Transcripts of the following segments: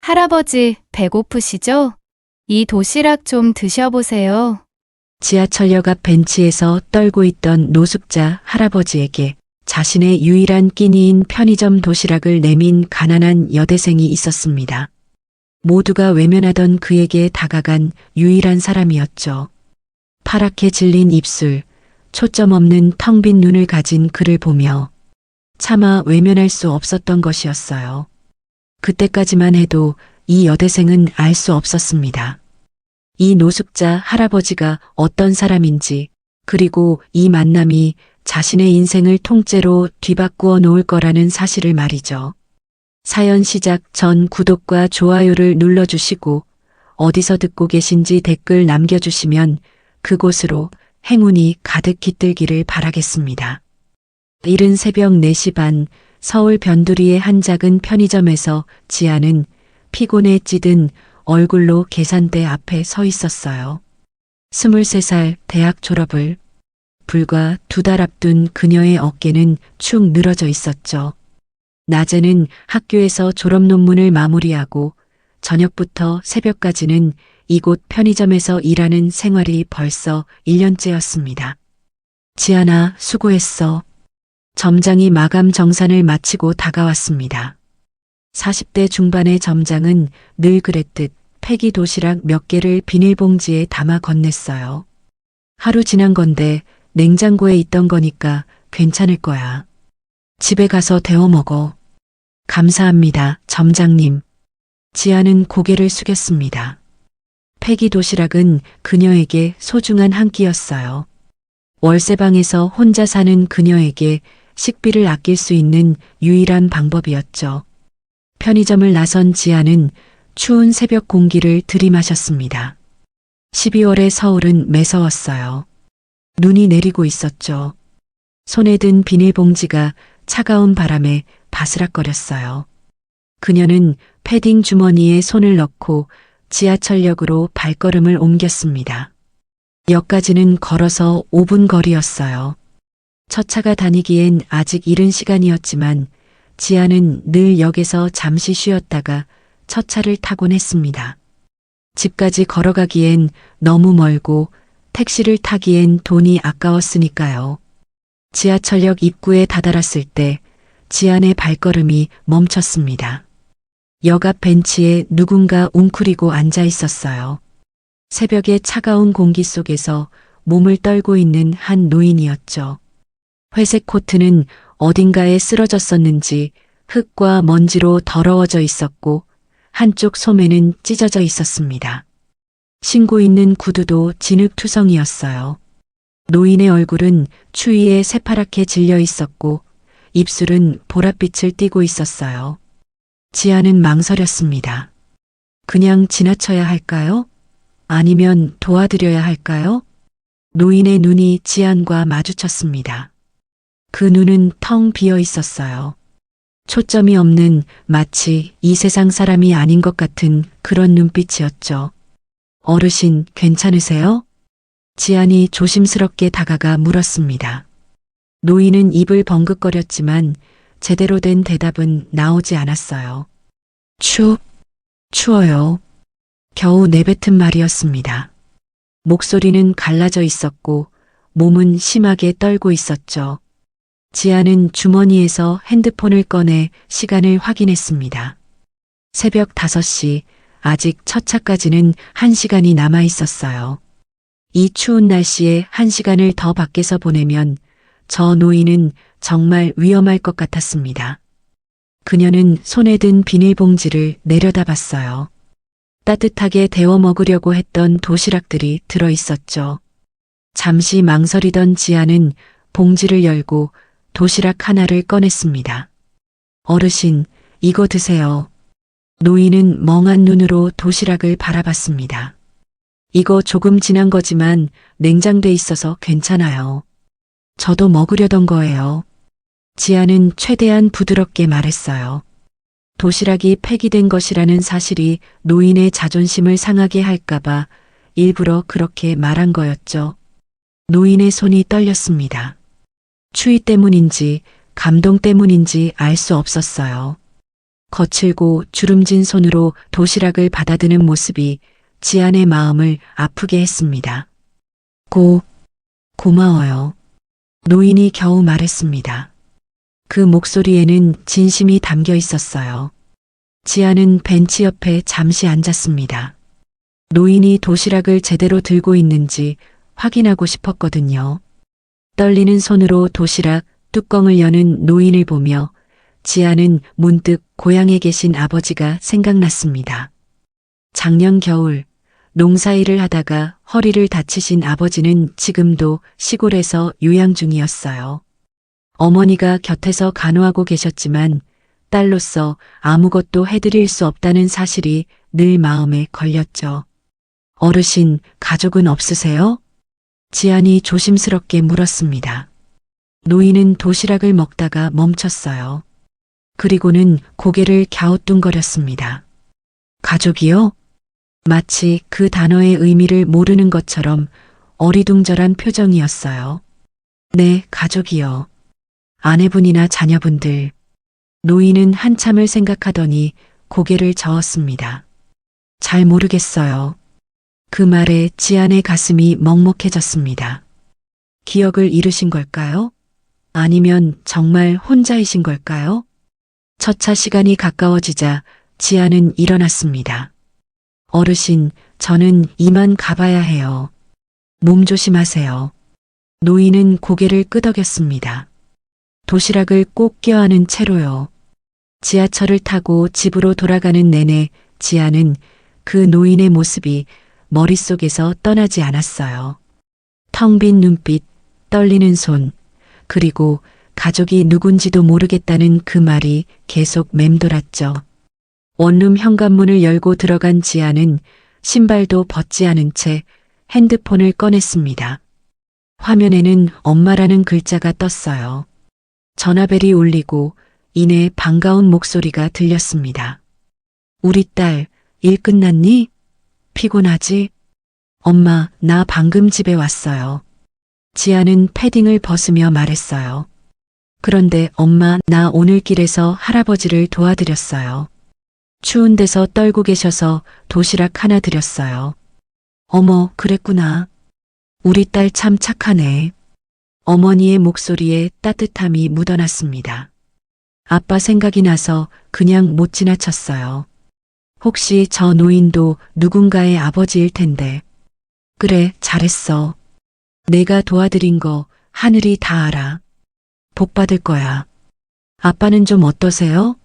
할아버지, 배고프시죠? 이 도시락 좀 드셔보세요. 지하철역 앞 벤치에서 떨고 있던 노숙자 할아버지에게 자신의 유일한 끼니인 편의점 도시락을 내민 가난한 여대생이 있었습니다. 모두가 외면하던 그에게 다가간 유일한 사람이었죠. 파랗게 질린 입술, 초점 없는 텅 빈 눈을 가진 그를 보며 차마 외면할 수 없었던 것이었어요. 그때까지만 해도 이 여대생은 알 수 없었습니다. 이 노숙자 할아버지가 어떤 사람인지, 그리고 이 만남이 자신의 인생을 통째로 뒤바꾸어 놓을 거라는 사실을 말이죠. 사연 시작 전 구독과 좋아요를 눌러주시고 어디서 듣고 계신지 댓글 남겨주시면 그곳으로 행운이 가득 깃들기를 바라겠습니다. 이른 새벽 4시 반 서울 변두리의 한 작은 편의점에서 지아는 피곤에 찌든 얼굴로 계산대 앞에 서 있었어요. 23살 대학 졸업을 불과 2달 앞둔 그녀의 어깨는 축 늘어져 있었죠. 낮에는 학교에서 졸업 논문을 마무리하고 저녁부터 새벽까지는 이곳 편의점에서 일하는 생활이 벌써 1년째였습니다. 지아나, 수고했어. 점장이 마감 정산을 마치고 다가왔습니다. 40대 중반의 점장은 늘 그랬듯 폐기 도시락 몇 개를 비닐봉지에 담아 건넸어요. 하루 지난 건데 냉장고에 있던 거니까 괜찮을 거야. 집에 가서 데워 먹어. 감사합니다, 점장님. 지아는 고개를 숙였습니다. 폐기 도시락은 그녀에게 소중한 한 끼였어요. 월세방에서 혼자 사는 그녀에게 식비를 아낄 수 있는 유일한 방법이었죠. 편의점을 나선 지아는 추운 새벽 공기를 들이마셨습니다. 12월의 서울은 매서웠어요. 눈이 내리고 있었죠. 손에 든 비닐봉지가 차가운 바람에 바스락거렸어요. 그녀는 패딩 주머니에 손을 넣고 지하철역으로 발걸음을 옮겼습니다. 역까지는 걸어서 5분 거리였어요. 첫 차가 다니기엔 아직 이른 시간이었지만 지아는 늘 역에서 잠시 쉬었다가 첫 차를 타곤 했습니다. 집까지 걸어가기엔 너무 멀고 택시를 타기엔 돈이 아까웠으니까요. 지하철역 입구에 다다랐을 때 지안의 발걸음이 멈췄습니다. 역 앞 벤치에 누군가 웅크리고 앉아 있었어요. 새벽의 차가운 공기 속에서 몸을 떨고 있는 한 노인이었죠. 회색 코트는 어딘가에 쓰러졌었는지 흙과 먼지로 더러워져 있었고 한쪽 소매는 찢어져 있었습니다. 신고 있는 구두도 진흙투성이었어요. 노인의 얼굴은 추위에 새파랗게 질려 있었고 입술은 보랏빛을 띠고 있었어요. 지아는 망설였습니다. 그냥 지나쳐야 할까요? 아니면 도와드려야 할까요? 노인의 눈이 지안과 마주쳤습니다. 그 눈은 텅 비어 있었어요. 초점이 없는 마치 이 세상 사람이 아닌 것 같은 그런 눈빛이었죠. 어르신, 괜찮으세요? 지안이 조심스럽게 다가가 물었습니다. 노인은 입을 벙긋거렸지만 제대로 된 대답은 나오지 않았어요. 추워요. 겨우 내뱉은 말이었습니다. 목소리는 갈라져 있었고 몸은 심하게 떨고 있었죠. 지아는 주머니에서 핸드폰을 꺼내 시간을 확인했습니다. 새벽 5시, 아직 첫 차까지는 1시간이 남아 있었어요. 이 추운 날씨에 1시간을 더 밖에서 보내면 저 노인은 정말 위험할 것 같았습니다. 그녀는 손에 든 비닐봉지를 내려다봤어요. 따뜻하게 데워 먹으려고 했던 도시락들이 들어 있었죠. 잠시 망설이던 지아는 봉지를 열고 도시락 하나를 꺼냈습니다. 어르신, 이거 드세요. 노인은 멍한 눈으로 도시락을 바라봤습니다. 이거 조금 지난 거지만 냉장돼 있어서 괜찮아요. 저도 먹으려던 거예요. 지아는 최대한 부드럽게 말했어요. 도시락이 폐기된 것이라는 사실이 노인의 자존심을 상하게 할까봐 일부러 그렇게 말한 거였죠. 노인의 손이 떨렸습니다. 추위 때문인지 감동 때문인지 알 수 없었어요. 거칠고 주름진 손으로 도시락을 받아드는 모습이 지안의 마음을 아프게 했습니다. 고마워요. 노인이 겨우 말했습니다. 그 목소리에는 진심이 담겨 있었어요. 지안은 벤치 옆에 잠시 앉았습니다. 노인이 도시락을 제대로 들고 있는지 확인하고 싶었거든요. 떨리는 손으로 도시락 뚜껑을 여는 노인을 보며 지안은 문득 고향에 계신 아버지가 생각났습니다. 작년 겨울 농사일을 하다가 허리를 다치신 아버지는 지금도 시골에서 요양 중이었어요. 어머니가 곁에서 간호하고 계셨지만 딸로서 아무것도 해드릴 수 없다는 사실이 늘 마음에 걸렸죠. 어르신, 가족은 없으세요? 지안이 조심스럽게 물었습니다. 노인은 도시락을 먹다가 멈췄어요. 그리고는 고개를 갸우뚱거렸습니다. 가족이요? 마치 그 단어의 의미를 모르는 것처럼 어리둥절한 표정이었어요. 네, 가족이요. 아내분이나 자녀분들. 노인은 한참을 생각하더니 고개를 저었습니다. 잘 모르겠어요. 그 말에 지안의 가슴이 먹먹해졌습니다. 기억을 잃으신 걸까요? 아니면 정말 혼자이신 걸까요? 첫차 시간이 가까워지자 지안은 일어났습니다. 어르신, 저는 이만 가봐야 해요. 몸 조심하세요. 노인은 고개를 끄덕였습니다. 도시락을 꼭 껴안은 채로요. 지하철을 타고 집으로 돌아가는 내내 지안은 그 노인의 모습이 머릿속에서 떠나지 않았어요. 텅 빈 눈빛, 떨리는 손, 그리고 가족이 누군지도 모르겠다는 그 말이 계속 맴돌았죠. 원룸 현관문을 열고 들어간 지안은 신발도 벗지 않은 채 핸드폰을 꺼냈습니다. 화면에는 엄마라는 글자가 떴어요. 전화벨이 울리고 이내 반가운 목소리가 들렸습니다. 우리 딸, 일 끝났니? 피곤하지? 엄마, 나 방금 집에 왔어요. 지안은 패딩을 벗으며 말했어요. 그런데 엄마, 나 오늘 길에서 할아버지를 도와드렸어요. 추운 데서 떨고 계셔서 도시락 하나 드렸어요. 어머, 그랬구나. 우리 딸 참 착하네. 어머니의 목소리에 따뜻함이 묻어났습니다. 아빠 생각이 나서 그냥 못 지나쳤어요. 혹시 저 노인도 누군가의 아버지일 텐데. 그래, 잘했어. 내가 도와드린 거 하늘이 다 알아. 복 받을 거야. 아빠는 좀 어떠세요?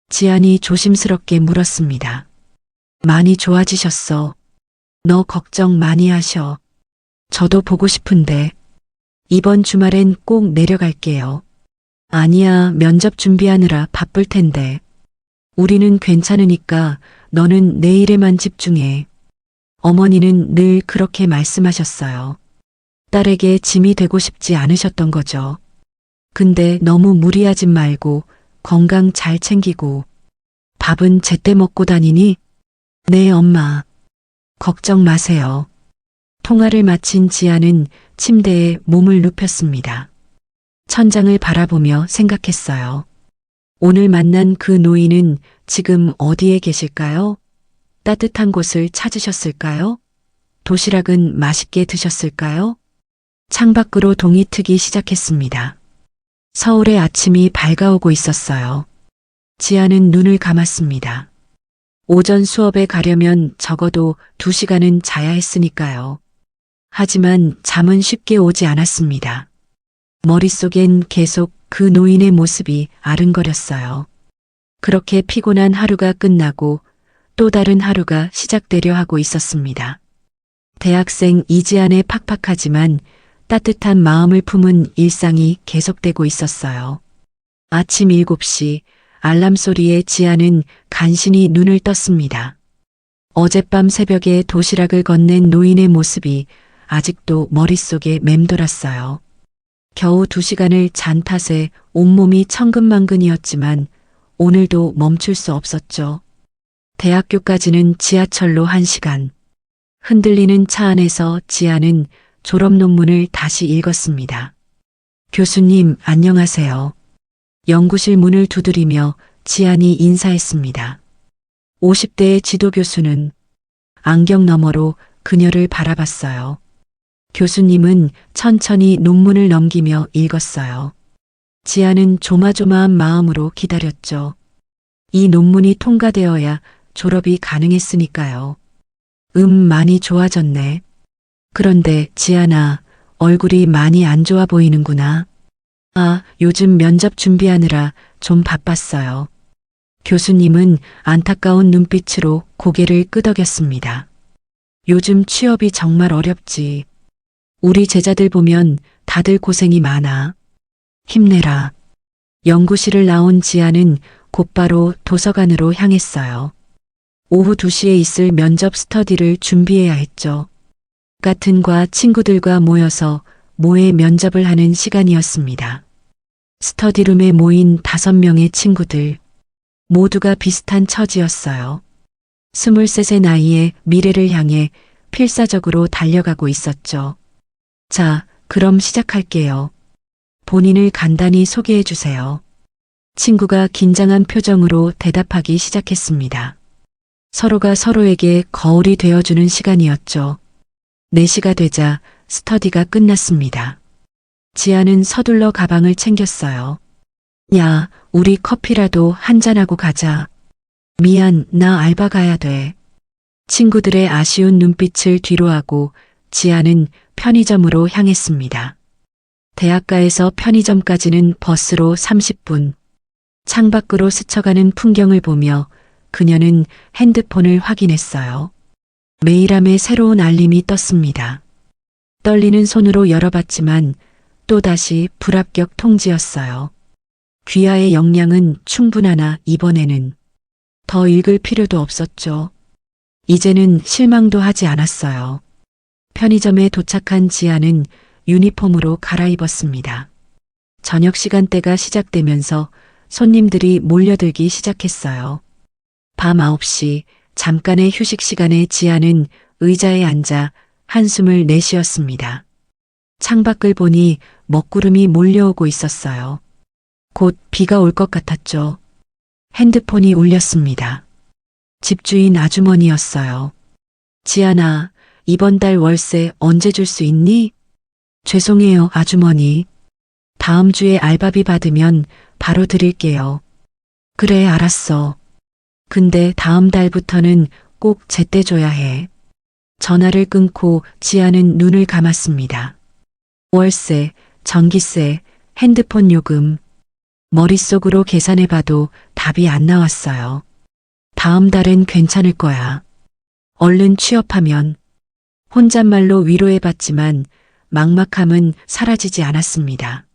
지안이 조심스럽게 물었습니다. 많이 좋아지셨어. 너 걱정 많이 하셔. 저도 보고 싶은데. 이번 주말엔 꼭 내려갈게요. 아니야, 면접 준비하느라 바쁠 텐데. 우리는 괜찮으니까 너는 내 일에만 집중해. 어머니는 늘 그렇게 말씀하셨어요. 딸에게 짐이 되고 싶지 않으셨던 거죠. 근데 너무 무리하지 말고 건강 잘 챙기고. 밥은 제때 먹고 다니니? 네, 엄마. 걱정 마세요. 통화를 마친 지안은 침대에 몸을 눕혔습니다. 천장을 바라보며 생각했어요. 오늘 만난 그 노인은 지금 어디에 계실까요? 따뜻한 곳을 찾으셨을까요? 도시락은 맛있게 드셨을까요? 창밖으로 동이 트기 시작했습니다. 서울의 아침이 밝아오고 있었어요. 지안은 눈을 감았습니다. 오전 수업에 가려면 적어도 2시간은 자야 했으니까요. 하지만 잠은 쉽게 오지 않았습니다. 머릿속엔 계속 그 노인의 모습이 아른거렸어요. 그렇게 피곤한 하루가 끝나고 또 다른 하루가 시작되려 하고 있었습니다. 대학생 이지안의 팍팍하지만 따뜻한 마음을 품은 일상이 계속되고 있었어요. 아침 7시 알람 소리에 지안은 간신히 눈을 떴습니다. 어젯밤 새벽에 도시락을 건넨 노인의 모습이 아직도 머릿속에 맴돌았어요. 겨우 2시간을 잔 탓에 온몸이 천근만근이었지만 오늘도 멈출 수 없었죠. 대학교까지는 지하철로 1시간. 흔들리는 차 안에서 지안은 졸업 논문을 다시 읽었습니다. 교수님, 안녕하세요. 연구실 문을 두드리며 지안이 인사했습니다. 50대의 지도교수는 안경 너머로 그녀를 바라봤어요. 교수님은 천천히 논문을 넘기며 읽었어요. 지안은 조마조마한 마음으로 기다렸죠. 이 논문이 통과되어야 졸업이 가능했으니까요. 많이 좋아졌네. 그런데 지안아, 얼굴이 많이 안 좋아 보이는구나. 아, 요즘 면접 준비하느라 좀 바빴어요. 교수님은 안타까운 눈빛으로 고개를 끄덕였습니다. 요즘 취업이 정말 어렵지. 우리 제자들 보면 다들 고생이 많아. 힘내라. 연구실을 나온 지아는 곧바로 도서관으로 향했어요. 오후 2시에 있을 면접 스터디를 준비해야 했죠. 같은 과 친구들과 모여서 모의 면접을 하는 시간이었습니다. 스터디룸에 모인 5명의 친구들. 모두가 비슷한 처지였어요. 23의 나이에 미래를 향해 필사적으로 달려가고 있었죠. 자, 그럼 시작할게요. 본인을 간단히 소개해 주세요. 친구가 긴장한 표정으로 대답하기 시작했습니다. 서로가 서로에게 거울이 되어주는 시간이었죠. 4시가 되자 스터디가 끝났습니다. 지아는 서둘러 가방을 챙겼어요. 야, 우리 커피라도 한잔하고 가자. 미안, 나 알바 가야 돼. 친구들의 아쉬운 눈빛을 뒤로하고 지아는 편의점으로 향했습니다. 대학가에서 편의점까지는 버스로 30분. 창밖으로 스쳐가는 풍경을 보며 그녀는 핸드폰을 확인했어요. 메일함에 새로운 알림이 떴습니다. 떨리는 손으로 열어봤지만 또다시 불합격 통지였어요. 귀하의 역량은 충분하나 이번에는 더 읽을 필요도 없었죠. 이제는 실망도 하지 않았어요. 편의점에 도착한 지아는 유니폼으로 갈아입었습니다. 저녁 시간대가 시작되면서 손님들이 몰려들기 시작했어요. 밤 9시 잠깐의 휴식 시간에 지아는 의자에 앉아 한숨을 내쉬었습니다. 창밖을 보니 먹구름이 몰려오고 있었어요. 곧 비가 올 것 같았죠. 핸드폰이 울렸습니다. 집주인 아주머니였어요. 지아나, 이번 달 월세 언제 줄 수 있니? 죄송해요, 아주머니. 다음 주에 알바비 받으면 바로 드릴게요. 그래, 알았어. 근데 다음 달부터는 꼭 제때 줘야 해. 전화를 끊고 지아는 눈을 감았습니다. 월세, 전기세, 핸드폰 요금. 머릿속으로 계산해봐도 답이 안 나왔어요. 다음 달엔 괜찮을 거야. 얼른 취업하면. 혼잣말로 위로해봤지만 막막함은 사라지지 않았습니다.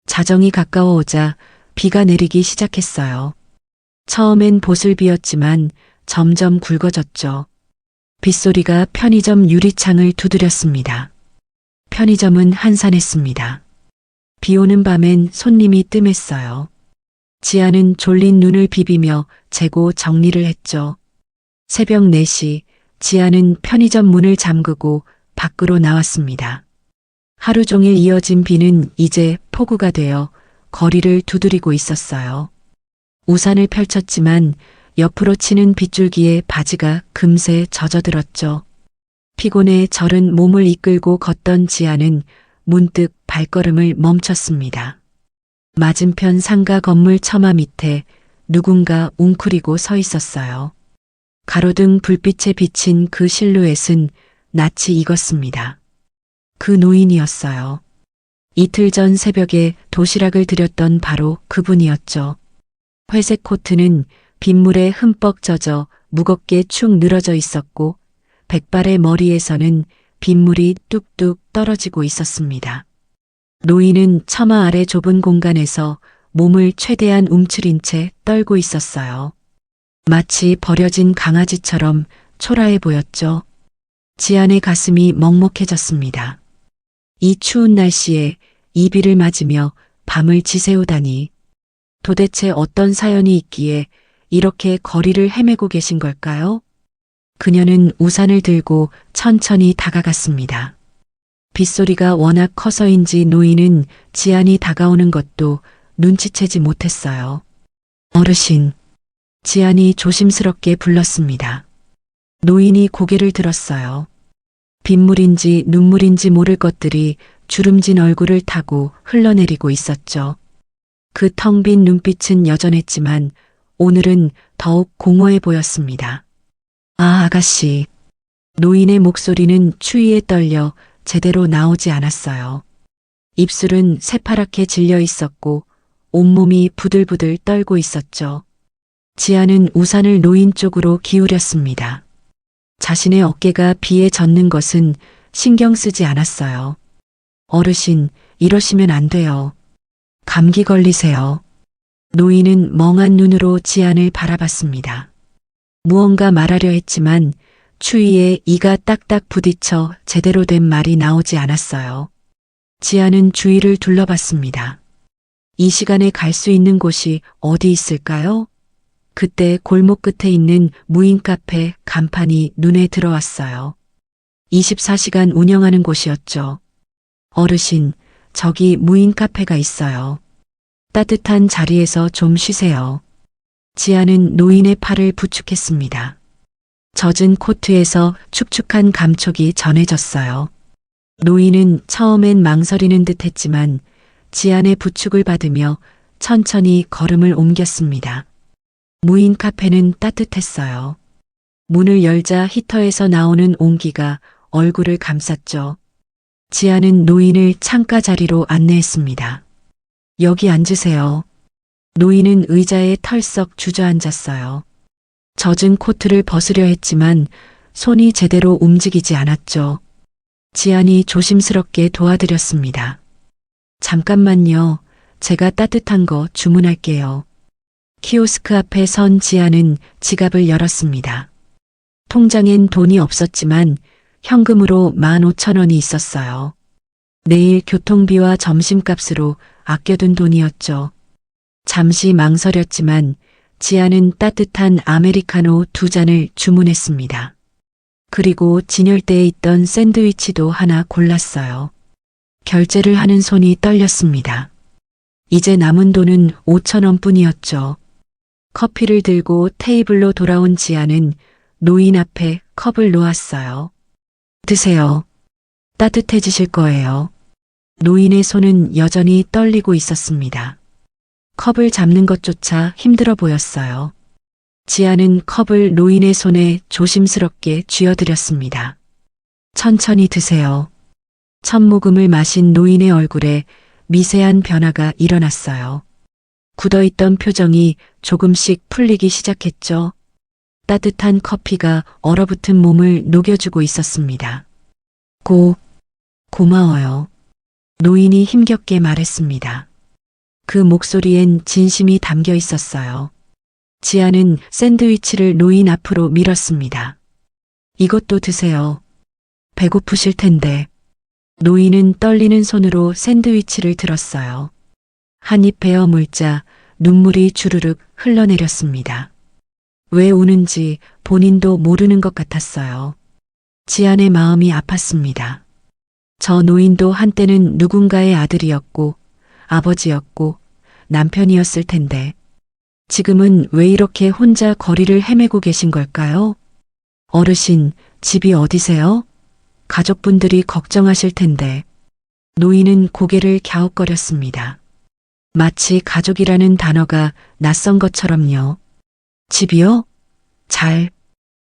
자정이 가까워오자 비가 내리기 시작했어요. 처음엔 보슬비였지만 점점 굵어졌죠. 빗소리가 편의점 유리창을 두드렸습니다. 편의점은 한산했습니다. 비 오는 밤엔 손님이 뜸했어요. 지아는 졸린 눈을 비비며 재고 정리를 했죠. 새벽 4시 지아는 편의점 문을 잠그고 밖으로 나왔습니다. 하루 종일 이어진 비는 이제 폭우가 되어 거리를 두드리고 있었어요. 우산을 펼쳤지만 옆으로 치는 빗줄기에 바지가 금세 젖어들었죠. 피곤해 절은 몸을 이끌고 걷던 지아는 문득 발걸음을 멈췄습니다. 맞은편 상가 건물 처마 밑에 누군가 웅크리고 서 있었어요. 가로등 불빛에 비친 그 실루엣은 낯이 익었습니다. 그 노인이었어요. 이틀 전 새벽에 도시락을 드렸던 바로 그분이었죠. 회색 코트는 빗물에 흠뻑 젖어 무겁게 축 늘어져 있었고 백발의 머리에서는 빗물이 뚝뚝 떨어지고 있었습니다. 노인은 처마 아래 좁은 공간에서 몸을 최대한 움츠린 채 떨고 있었어요. 마치 버려진 강아지처럼 초라해 보였죠. 지안의 가슴이 먹먹해졌습니다. 이 추운 날씨에 이 비를 맞으며 밤을 지새우다니 도대체 어떤 사연이 있기에 이렇게 거리를 헤매고 계신 걸까요? 그녀는 우산을 들고 천천히 다가갔습니다. 빗소리가 워낙 커서인지 노인은 지안이 다가오는 것도 눈치채지 못했어요. 어르신. 지안이 조심스럽게 불렀습니다. 노인이 고개를 들었어요. 빗물인지 눈물인지 모를 것들이 주름진 얼굴을 타고 흘러내리고 있었죠. 그 텅 빈 눈빛은 여전했지만 오늘은 더욱 공허해 보였습니다. 아, 아가씨. 노인의 목소리는 추위에 떨려 제대로 나오지 않았어요. 입술은 새파랗게 질려 있었고 온몸이 부들부들 떨고 있었죠. 지아는 우산을 노인 쪽으로 기울였습니다. 자신의 어깨가 비에 젖는 것은 신경 쓰지 않았어요. 어르신, 이러시면 안 돼요. 감기 걸리세요. 노인은 멍한 눈으로 지안을 바라봤습니다. 무언가 말하려 했지만 추위에 이가 딱딱 부딪혀 제대로 된 말이 나오지 않았어요. 지안은 주위를 둘러봤습니다. 이 시간에 갈 수 있는 곳이 어디 있을까요? 그때 골목 끝에 있는 무인 카페 간판이 눈에 들어왔어요. 24시간 운영하는 곳이었죠. 어르신, 저기 무인 카페가 있어요. 따뜻한 자리에서 좀 쉬세요. 지아는 노인의 팔을 부축했습니다. 젖은 코트에서 축축한 감촉이 전해졌어요. 노인은 처음엔 망설이는 듯 했지만 지안의 부축을 받으며 천천히 걸음을 옮겼습니다. 무인 카페는 따뜻했어요. 문을 열자 히터에서 나오는 온기가 얼굴을 감쌌죠. 지아는 노인을 창가 자리로 안내했습니다. 여기 앉으세요. 노인은 의자에 털썩 주저앉았어요. 젖은 코트를 벗으려 했지만 손이 제대로 움직이지 않았죠. 지안이 조심스럽게 도와드렸습니다. 잠깐만요. 제가 따뜻한 거 주문할게요. 키오스크 앞에 선 지안은 지갑을 열었습니다. 통장엔 돈이 없었지만 현금으로 15,000원이 있었어요. 내일 교통비와 점심값으로 아껴둔 돈이었죠. 잠시 망설였지만 지안은 따뜻한 아메리카노 2잔을 주문했습니다. 그리고 진열대에 있던 샌드위치도 하나 골랐어요. 결제를 하는 손이 떨렸습니다. 이제 남은 돈은 5,000원 뿐이었죠. 커피를 들고 테이블로 돌아온 지아는 노인 앞에 컵을 놓았어요. 드세요. 따뜻해지실 거예요. 노인의 손은 여전히 떨리고 있었습니다. 컵을 잡는 것조차 힘들어 보였어요. 지아는 컵을 노인의 손에 조심스럽게 쥐어드렸습니다. 천천히 드세요. 첫 모금을 마신 노인의 얼굴에 미세한 변화가 일어났어요. 굳어있던 표정이 조금씩 풀리기 시작했죠. 따뜻한 커피가 얼어붙은 몸을 녹여주고 있었습니다. 고마워요. 노인이 힘겹게 말했습니다. 그 목소리엔 진심이 담겨 있었어요. 지아는 샌드위치를 노인 앞으로 밀었습니다. 이것도 드세요. 배고프실 텐데. 노인은 떨리는 손으로 샌드위치를 들었어요. 한 입 베어 물자 눈물이 주르륵 흘러내렸습니다. 왜 우는지 본인도 모르는 것 같았어요. 지안의 마음이 아팠습니다. 저 노인도 한때는 누군가의 아들이었고 아버지였고 남편이었을 텐데 지금은 왜 이렇게 혼자 거리를 헤매고 계신 걸까요? 어르신, 집이 어디세요? 가족분들이 걱정하실 텐데. 노인은 고개를 갸웃거렸습니다. 마치 가족이라는 단어가 낯선 것처럼요. 집이요? 잘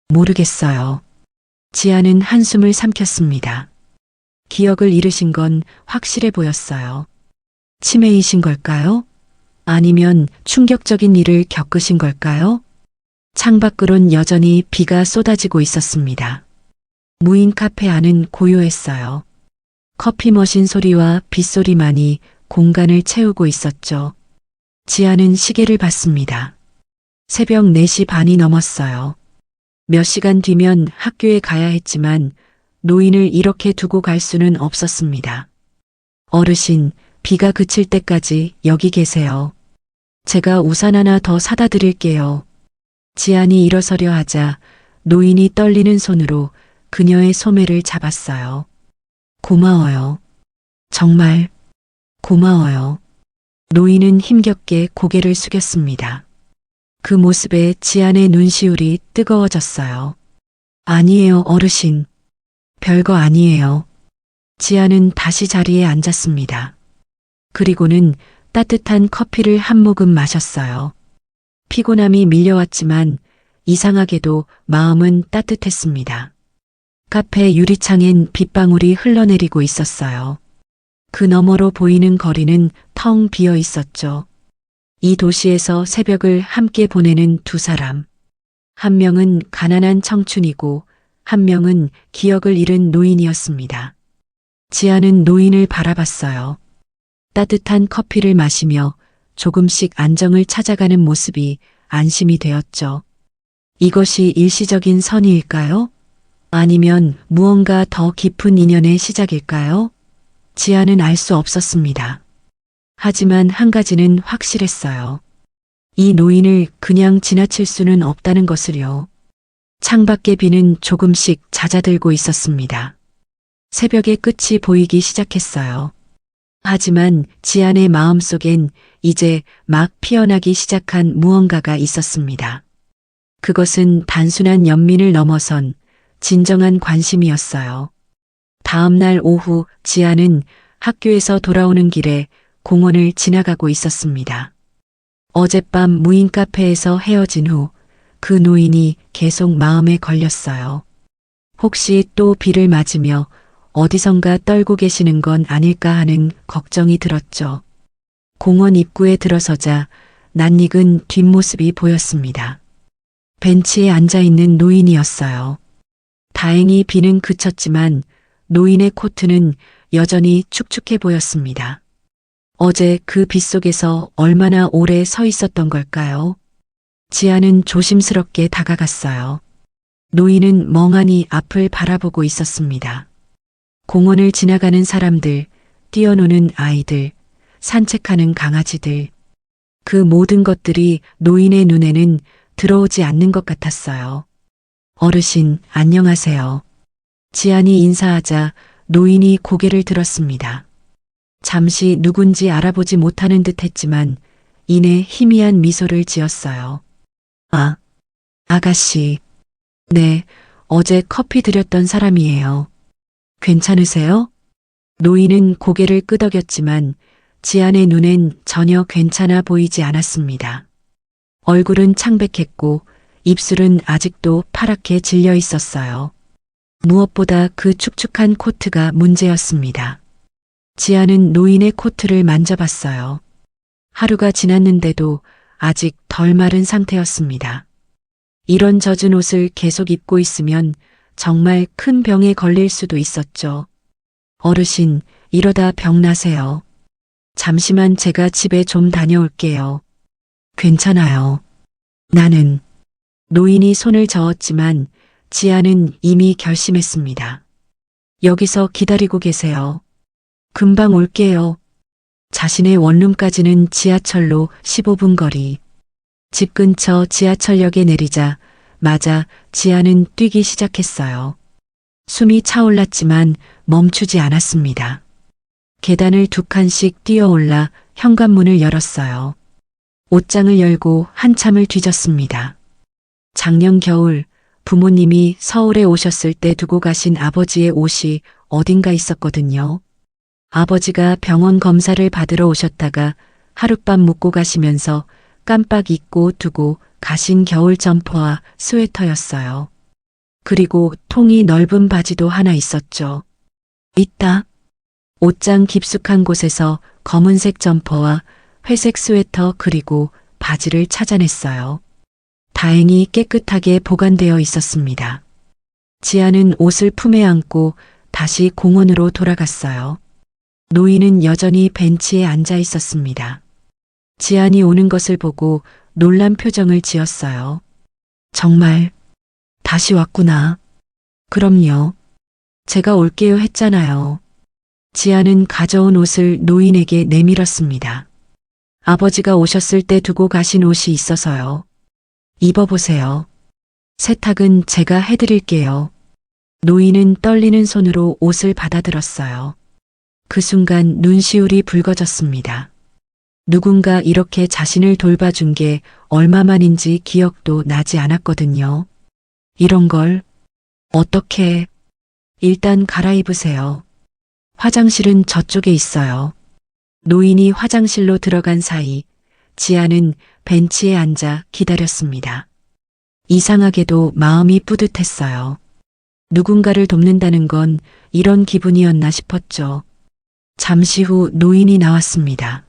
모르겠어요. 지아는 한숨을 삼켰습니다. 기억을 잃으신 건 확실해 보였어요. 치매이신 걸까요? 아니면 충격적인 일을 겪으신 걸까요? 창밖으론 여전히 비가 쏟아지고 있었습니다. 무인 카페 안은 고요했어요. 커피 머신 소리와 빗소리만이 공간을 채우고 있었죠. 지아는 시계를 봤습니다. 새벽 4시 반이 넘었어요. 몇 시간 뒤면 학교에 가야 했지만 노인을 이렇게 두고 갈 수는 없었습니다. 어르신, 비가 그칠 때까지 여기 계세요. 제가 우산 하나 더 사다 드릴게요. 지안이 일어서려 하자 노인이 떨리는 손으로 그녀의 소매를 잡았어요. 고마워요. 정말 고마워요. 노인은 힘겹게 고개를 숙였습니다. 그 모습에 지안의 눈시울이 뜨거워졌어요. 아니에요, 어르신. 별거 아니에요. 지안은 다시 자리에 앉았습니다. 그리고는 따뜻한 커피를 한 모금 마셨어요. 피곤함이 밀려왔지만 이상하게도 마음은 따뜻했습니다. 카페 유리창엔 빗방울이 흘러내리고 있었어요. 그 너머로 보이는 거리는 텅 비어 있었죠. 이 도시에서 새벽을 함께 보내는 두 사람. 한 명은 가난한 청춘이고 한 명은 기억을 잃은 노인이었습니다. 지아는 노인을 바라봤어요. 따뜻한 커피를 마시며 조금씩 안정을 찾아가는 모습이 안심이 되었죠. 이것이 일시적인 선의일까요? 아니면 무언가 더 깊은 인연의 시작일까요? 지아는 알 수 없었습니다. 하지만 한 가지는 확실했어요. 이 노인을 그냥 지나칠 수는 없다는 것을요. 창밖의 비는 조금씩 잦아들고 있었습니다. 새벽의 끝이 보이기 시작했어요. 하지만 지안의 마음속엔 이제 막 피어나기 시작한 무언가가 있었습니다. 그것은 단순한 연민을 넘어선 진정한 관심이었어요. 다음 날 오후 지안은 학교에서 돌아오는 길에 공원을 지나가고 있었습니다. 어젯밤 무인 카페에서 헤어진 후 그 노인이 계속 마음에 걸렸어요. 혹시 또 비를 맞으며 어디선가 떨고 계시는 건 아닐까 하는 걱정이 들었죠. 공원 입구에 들어서자 낯익은 뒷모습이 보였습니다. 벤치에 앉아있는 노인이었어요. 다행히 비는 그쳤지만 노인의 코트는 여전히 축축해 보였습니다. 어제 그 빗속에서 얼마나 오래 서 있었던 걸까요? 지아는 조심스럽게 다가갔어요. 노인은 멍하니 앞을 바라보고 있었습니다. 공원을 지나가는 사람들, 뛰어노는 아이들, 산책하는 강아지들. 그 모든 것들이 노인의 눈에는 들어오지 않는 것 같았어요. 어르신, 안녕하세요. 지안이 인사하자 노인이 고개를 들었습니다. 잠시 누군지 알아보지 못하는 듯 했지만 이내 희미한 미소를 지었어요. 아, 아가씨. 네, 어제 커피 드렸던 사람이에요. 괜찮으세요? 노인은 고개를 끄덕였지만 지안의 눈엔 전혀 괜찮아 보이지 않았습니다. 얼굴은 창백했고 입술은 아직도 파랗게 질려 있었어요. 무엇보다 그 축축한 코트가 문제였습니다. 지아는 노인의 코트를 만져봤어요. 하루가 지났는데도 아직 덜 마른 상태였습니다. 이런 젖은 옷을 계속 입고 있으면 정말 큰 병에 걸릴 수도 있었죠. 어르신, 이러다 병 나세요. 잠시만 제가 집에 좀 다녀올게요. 괜찮아요. 나는. 노인이 손을 저었지만 지아는 이미 결심했습니다. 여기서 기다리고 계세요. 금방 올게요. 자신의 원룸까지는 지하철로 15분 거리. 집 근처 지하철역에 내리자 마자 지아는 뛰기 시작했어요. 숨이 차올랐지만 멈추지 않았습니다. 계단을 두 칸씩 뛰어올라 현관문을 열었어요. 옷장을 열고 한참을 뒤졌습니다. 작년 겨울 부모님이 서울에 오셨을 때 두고 가신 아버지의 옷이 어딘가 있었거든요. 아버지가 병원 검사를 받으러 오셨다가 하룻밤 묵고 가시면서 깜빡 잊고 두고 가신 겨울 점퍼와 스웨터였어요. 그리고 통이 넓은 바지도 하나 있었죠. 있다. 옷장 깊숙한 곳에서 검은색 점퍼와 회색 스웨터 그리고 바지를 찾아냈어요. 다행히 깨끗하게 보관되어 있었습니다. 지아는 옷을 품에 안고 다시 공원으로 돌아갔어요. 노인은 여전히 벤치에 앉아 있었습니다. 지안이 오는 것을 보고 놀란 표정을 지었어요. 정말 다시 왔구나. 그럼요. 제가 올게요 했잖아요. 지안은 가져온 옷을 노인에게 내밀었습니다. 아버지가 오셨을 때 두고 가신 옷이 있어서요. 입어보세요. 세탁은 제가 해드릴게요. 노인은 떨리는 손으로 옷을 받아들었어요. 그 순간 눈시울이 붉어졌습니다. 누군가 이렇게 자신을 돌봐준 게 얼마만인지 기억도 나지 않았거든요. 이런 걸 어떻게 일단 갈아입으세요. 화장실은 저쪽에 있어요. 노인이 화장실로 들어간 사이 지아는 벤치에 앉아 기다렸습니다. 이상하게도 마음이 뿌듯했어요. 누군가를 돕는다는 건 이런 기분이었나 싶었죠. 잠시 후 노인이 나왔습니다.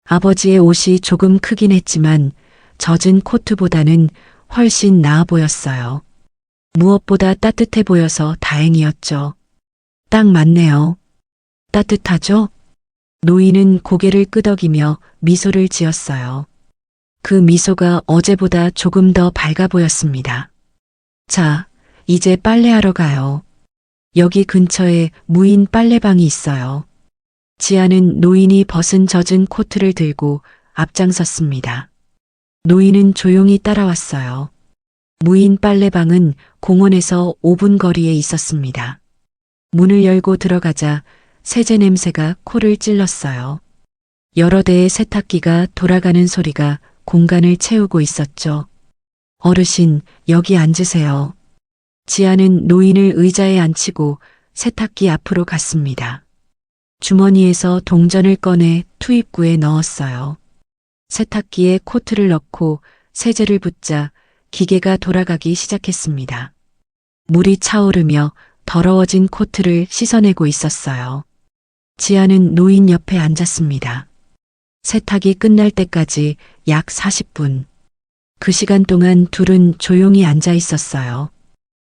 아버지의 옷이 조금 크긴 했지만 젖은 코트보다는 훨씬 나아 보였어요. 무엇보다 따뜻해 보여서 다행이었죠. 딱 맞네요. 따뜻하죠? 노인은 고개를 끄덕이며 미소를 지었어요. 그 미소가 어제보다 조금 더 밝아 보였습니다. 자, 이제 빨래하러 가요. 여기 근처에 무인 빨래방이 있어요. 지아는 노인이 벗은 젖은 코트를 들고 앞장섰습니다. 노인은 조용히 따라왔어요. 무인 빨래방은 공원에서 5분 거리에 있었습니다. 문을 열고 들어가자 세제 냄새가 코를 찔렀어요. 여러 대의 세탁기가 돌아가는 소리가 공간을 채우고 있었죠. 어르신, 여기 앉으세요. 지아는 노인을 의자에 앉히고 세탁기 앞으로 갔습니다. 주머니에서 동전을 꺼내 투입구에 넣었어요. 세탁기에 코트를 넣고 세제를 붓자 기계가 돌아가기 시작했습니다. 물이 차오르며 더러워진 코트를 씻어내고 있었어요. 지아는 노인 옆에 앉았습니다. 세탁이 끝날 때까지 약 40분. 그 시간 동안 둘은 조용히 앉아 있었어요.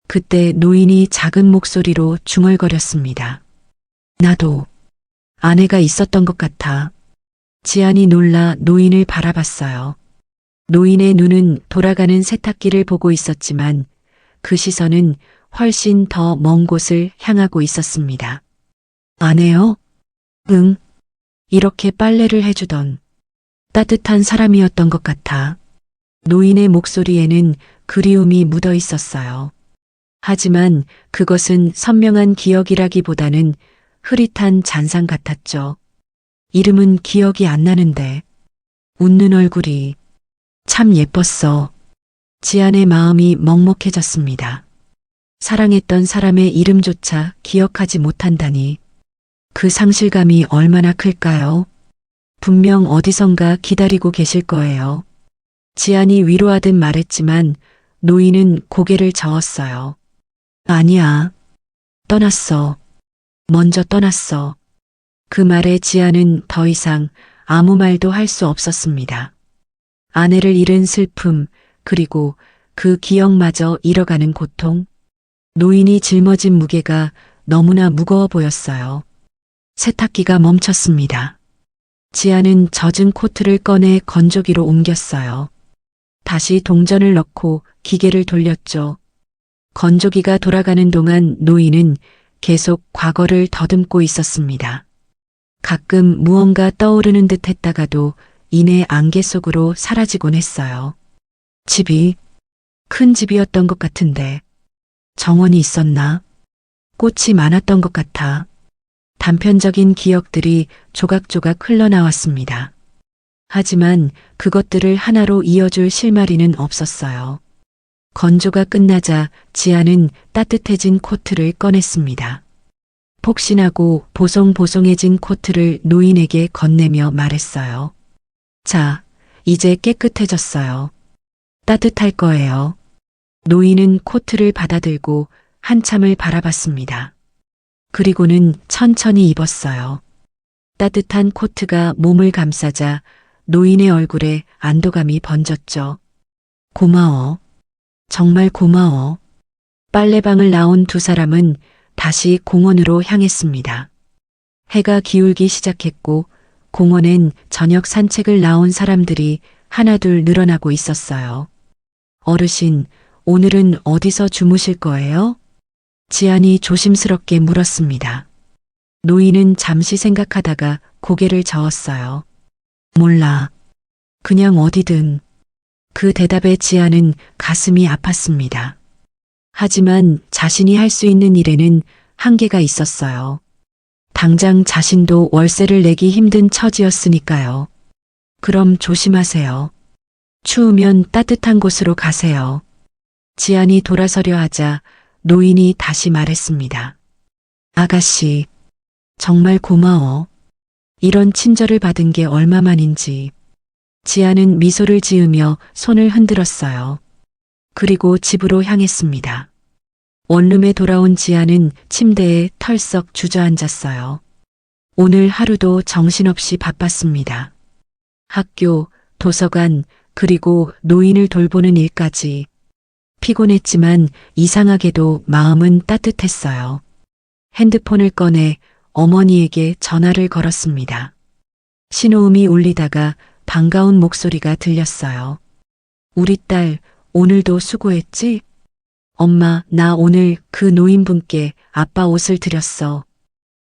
그때 노인이 작은 목소리로 중얼거렸습니다. 나도 아내가 있었던 것 같아. 지안이 놀라 노인을 바라봤어요. 노인의 눈은 돌아가는 세탁기를 보고 있었지만 그 시선은 훨씬 더 먼 곳을 향하고 있었습니다. 아내요? 응. 이렇게 빨래를 해주던 따뜻한 사람이었던 것 같아. 노인의 목소리에는 그리움이 묻어 있었어요. 하지만 그것은 선명한 기억이라기보다는 흐릿한 잔상 같았죠. 이름은 기억이 안 나는데 웃는 얼굴이 참 예뻤어. 지안의 마음이 먹먹해졌습니다. 사랑했던 사람의 이름조차 기억하지 못한다니 그 상실감이 얼마나 클까요? 분명 어디선가 기다리고 계실 거예요. 지안이 위로하듯 말했지만 노인은 고개를 저었어요. 아니야. 떠났어. 먼저 떠났어. 그 말에 지아는 더 이상 아무 말도 할 수 없었습니다. 아내를 잃은 슬픔, 그리고 그 기억마저 잃어가는 고통. 노인이 짊어진 무게가 너무나 무거워 보였어요. 세탁기가 멈췄습니다. 지아는 젖은 코트를 꺼내 건조기로 옮겼어요. 다시 동전을 넣고 기계를 돌렸죠. 건조기가 돌아가는 동안 노인은 계속 과거를 더듬고 있었습니다. 가끔 무언가 떠오르는 듯 했다가도 이내 안개 속으로 사라지곤 했어요. 집이 큰 집이었던 것 같은데 정원이 있었나? 꽃이 많았던 것 같아. 단편적인 기억들이 조각조각 흘러나왔습니다. 하지만 그것들을 하나로 이어줄 실마리는 없었어요. 건조가 끝나자 지아는 따뜻해진 코트를 꺼냈습니다. 폭신하고 보송보송해진 코트를 노인에게 건네며 말했어요. 자, 이제 깨끗해졌어요. 따뜻할 거예요. 노인은 코트를 받아들고 한참을 바라봤습니다. 그리고는 천천히 입었어요. 따뜻한 코트가 몸을 감싸자 노인의 얼굴에 안도감이 번졌죠. 고마워. 정말 고마워. 빨래방을 나온 두 사람은 다시 공원으로 향했습니다. 해가 기울기 시작했고 공원엔 저녁 산책을 나온 사람들이 하나둘 늘어나고 있었어요. 어르신, 오늘은 어디서 주무실 거예요? 지안이 조심스럽게 물었습니다. 노인은 잠시 생각하다가 고개를 저었어요. 몰라. 그냥 어디든. 그 대답에 지아는 가슴이 아팠습니다. 하지만 자신이 할 수 있는 일에는 한계가 있었어요. 당장 자신도 월세를 내기 힘든 처지였으니까요. 그럼 조심하세요. 추우면 따뜻한 곳으로 가세요. 지안이 돌아서려 하자 노인이 다시 말했습니다. 아가씨, 정말 고마워. 이런 친절을 받은 게 얼마만인지. 지안은 미소를 지으며 손을 흔들었어요. 그리고 집으로 향했습니다. 원룸에 돌아온 지안은 침대에 털썩 주저앉았어요. 오늘 하루도 정신없이 바빴습니다. 학교, 도서관, 그리고 노인을 돌보는 일까지. 피곤했지만 이상하게도 마음은 따뜻했어요. 핸드폰을 꺼내 어머니에게 전화를 걸었습니다. 신호음이 울리다가 반가운 목소리가 들렸어요. 우리 딸, 오늘도 수고했지? 엄마, 나 오늘 그 노인분께 아빠 옷을 드렸어.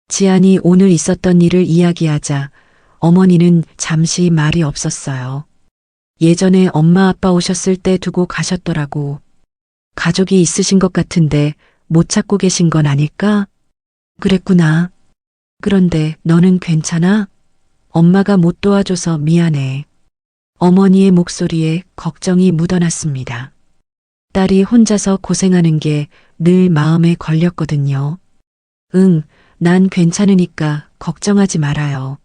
지안이 오늘 있었던 일을 이야기하자 어머니는 잠시 말이 없었어요. 예전에 엄마 아빠 오셨을 때 두고 가셨더라고. 가족이 있으신 것 같은데 못 찾고 계신 건 아닐까? 그랬구나. 그런데 너는 괜찮아? 엄마가 못 도와줘서 미안해. 어머니의 목소리에 걱정이 묻어났습니다. 딸이 혼자서 고생하는 게 늘 마음에 걸렸거든요. 응, 난 괜찮으니까 걱정하지 말아요.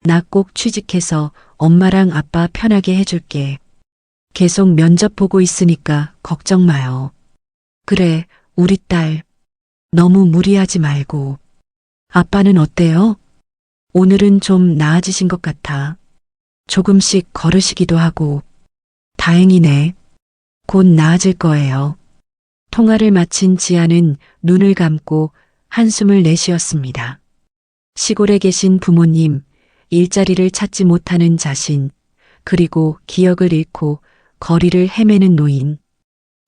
나 꼭 취직해서 엄마랑 아빠 편하게 해줄게. 계속 면접 보고 있으니까 걱정 마요. 그래, 우리 딸. 너무 무리하지 말고. 아빠는 어때요? 오늘은 좀 나아지신 것 같아. 조금씩 걸으시기도 하고. 다행이네. 곧 나아질 거예요. 통화를 마친 지아는 눈을 감고 한숨을 내쉬었습니다. 시골에 계신 부모님, 일자리를 찾지 못하는 자신, 그리고 기억을 잃고 거리를 헤매는 노인.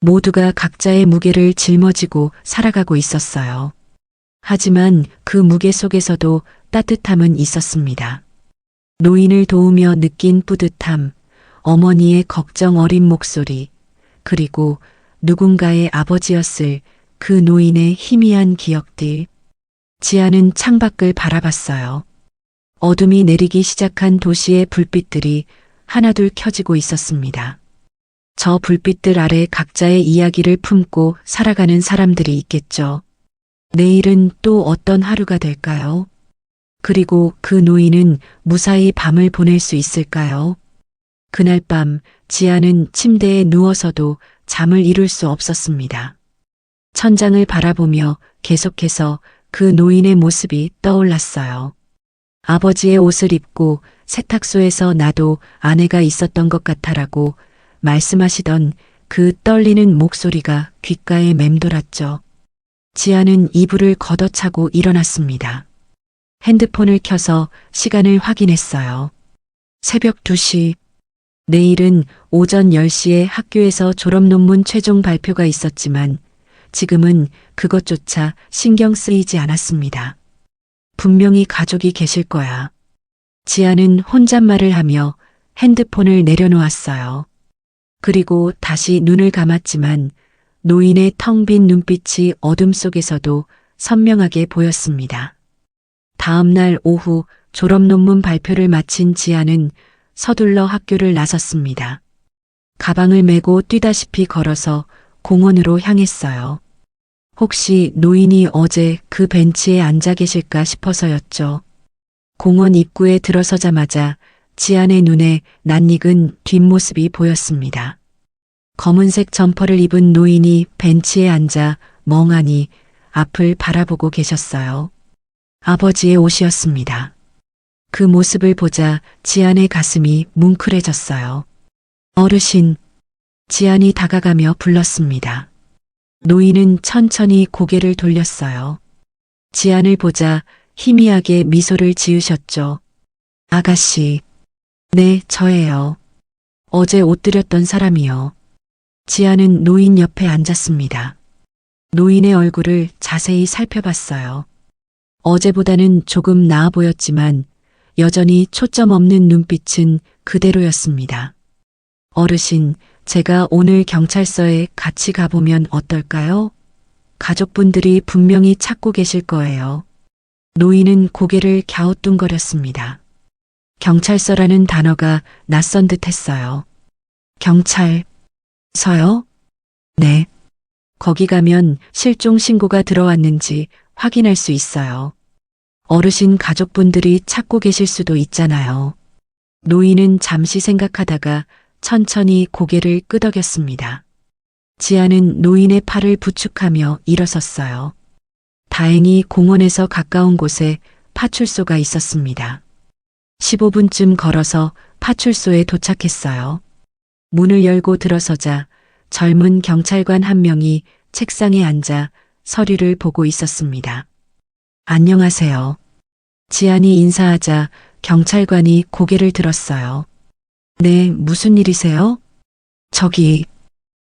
모두가 각자의 무게를 짊어지고 살아가고 있었어요. 하지만 그 무게 속에서도 따뜻함은 있었습니다. 노인을 도우며 느낀 뿌듯함, 어머니의 걱정 어린 목소리, 그리고 누군가의 아버지였을 그 노인의 희미한 기억들. 지아는 창밖을 바라봤어요. 어둠이 내리기 시작한 도시의 불빛들이 하나둘 켜지고 있었습니다. 저 불빛들 아래 각자의 이야기를 품고 살아가는 사람들이 있겠죠. 내일은 또 어떤 하루가 될까요? 그리고 그 노인은 무사히 밤을 보낼 수 있을까요? 그날 밤 지아는 침대에 누워서도 잠을 이룰 수 없었습니다. 천장을 바라보며 계속해서 그 노인의 모습이 떠올랐어요. 아버지의 옷을 입고 세탁소에서 나도 아내가 있었던 것 같아라고 말씀하시던 그 떨리는 목소리가 귓가에 맴돌았죠. 지아는 이불을 걷어차고 일어났습니다. 핸드폰을 켜서 시간을 확인했어요. 새벽 2시. 내일은 오전 10시에 학교에서 졸업 논문 최종 발표가 있었지만 지금은 그것조차 신경 쓰이지 않았습니다. 분명히 가족이 계실 거야. 지아는 혼잣말을 하며 핸드폰을 내려놓았어요. 그리고 다시 눈을 감았지만 노인의 텅 빈 눈빛이 어둠 속에서도 선명하게 보였습니다. 다음 날 오후 졸업 논문 발표를 마친 지아는 서둘러 학교를 나섰습니다. 가방을 메고 뛰다시피 걸어서 공원으로 향했어요. 혹시 노인이 어제 그 벤치에 앉아 계실까 싶어서였죠. 공원 입구에 들어서자마자 지안의 눈에 낯익은 뒷모습이 보였습니다. 검은색 점퍼를 입은 노인이 벤치에 앉아 멍하니 앞을 바라보고 계셨어요. 아버지의 옷이었습니다. 그 모습을 보자 지안의 가슴이 뭉클해졌어요. 어르신, 지안이 다가가며 불렀습니다. 노인은 천천히 고개를 돌렸어요. 지안을 보자 희미하게 미소를 지으셨죠. 아가씨. 네, 저예요. 어제 옷 드렸던 사람이요. 지안은 노인 옆에 앉았습니다. 노인의 얼굴을 자세히 살펴봤어요. 어제보다는 조금 나아 보였지만 여전히 초점 없는 눈빛은 그대로였습니다. 어르신, 제가 오늘 경찰서에 같이 가보면 어떨까요? 가족분들이 분명히 찾고 계실 거예요. 노인은 고개를 갸우뚱거렸습니다. 경찰서라는 단어가 낯선 듯 했어요. 경찰서요? 네. 거기 가면 실종 신고가 들어왔는지 확인할 수 있어요. 어르신 가족분들이 찾고 계실 수도 있잖아요. 노인은 잠시 생각하다가 천천히 고개를 끄덕였습니다. 지아는 노인의 팔을 부축하며 일어섰어요. 다행히 공원에서 가까운 곳에 파출소가 있었습니다. 15분쯤 걸어서 파출소에 도착했어요. 문을 열고 들어서자 젊은 경찰관 한 명이 책상에 앉아 서류를 보고 있었습니다. 안녕하세요. 지안이 인사하자 경찰관이 고개를 들었어요. 네, 무슨 일이세요? 저기,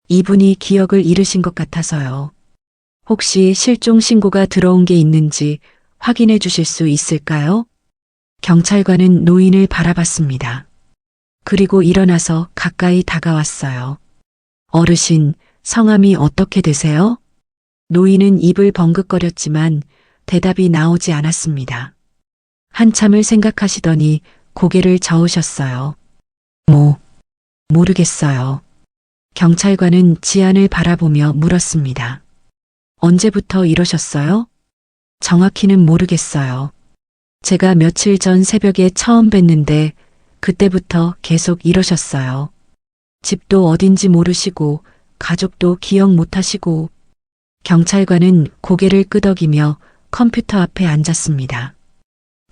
이분이 기억을 잃으신 것 같아서요. 혹시 실종 신고가 들어온 게 있는지 확인해 주실 수 있을까요? 경찰관은 노인을 바라봤습니다. 그리고 일어나서 가까이 다가왔어요. 어르신, 성함이 어떻게 되세요? 노인은 입을 벙긋거렸지만 대답이 나오지 않았습니다. 한참을 생각하시더니 고개를 저으셨어요. 모르겠어요. 경찰관은 지안을 바라보며 물었습니다. 언제부터 이러셨어요? 정확히는 모르겠어요. 제가 며칠 전 새벽에 처음 뵀는데 그때부터 계속 이러셨어요. 집도 어딘지 모르시고 가족도 기억 못하시고. 경찰관은 고개를 끄덕이며 컴퓨터 앞에 앉았습니다.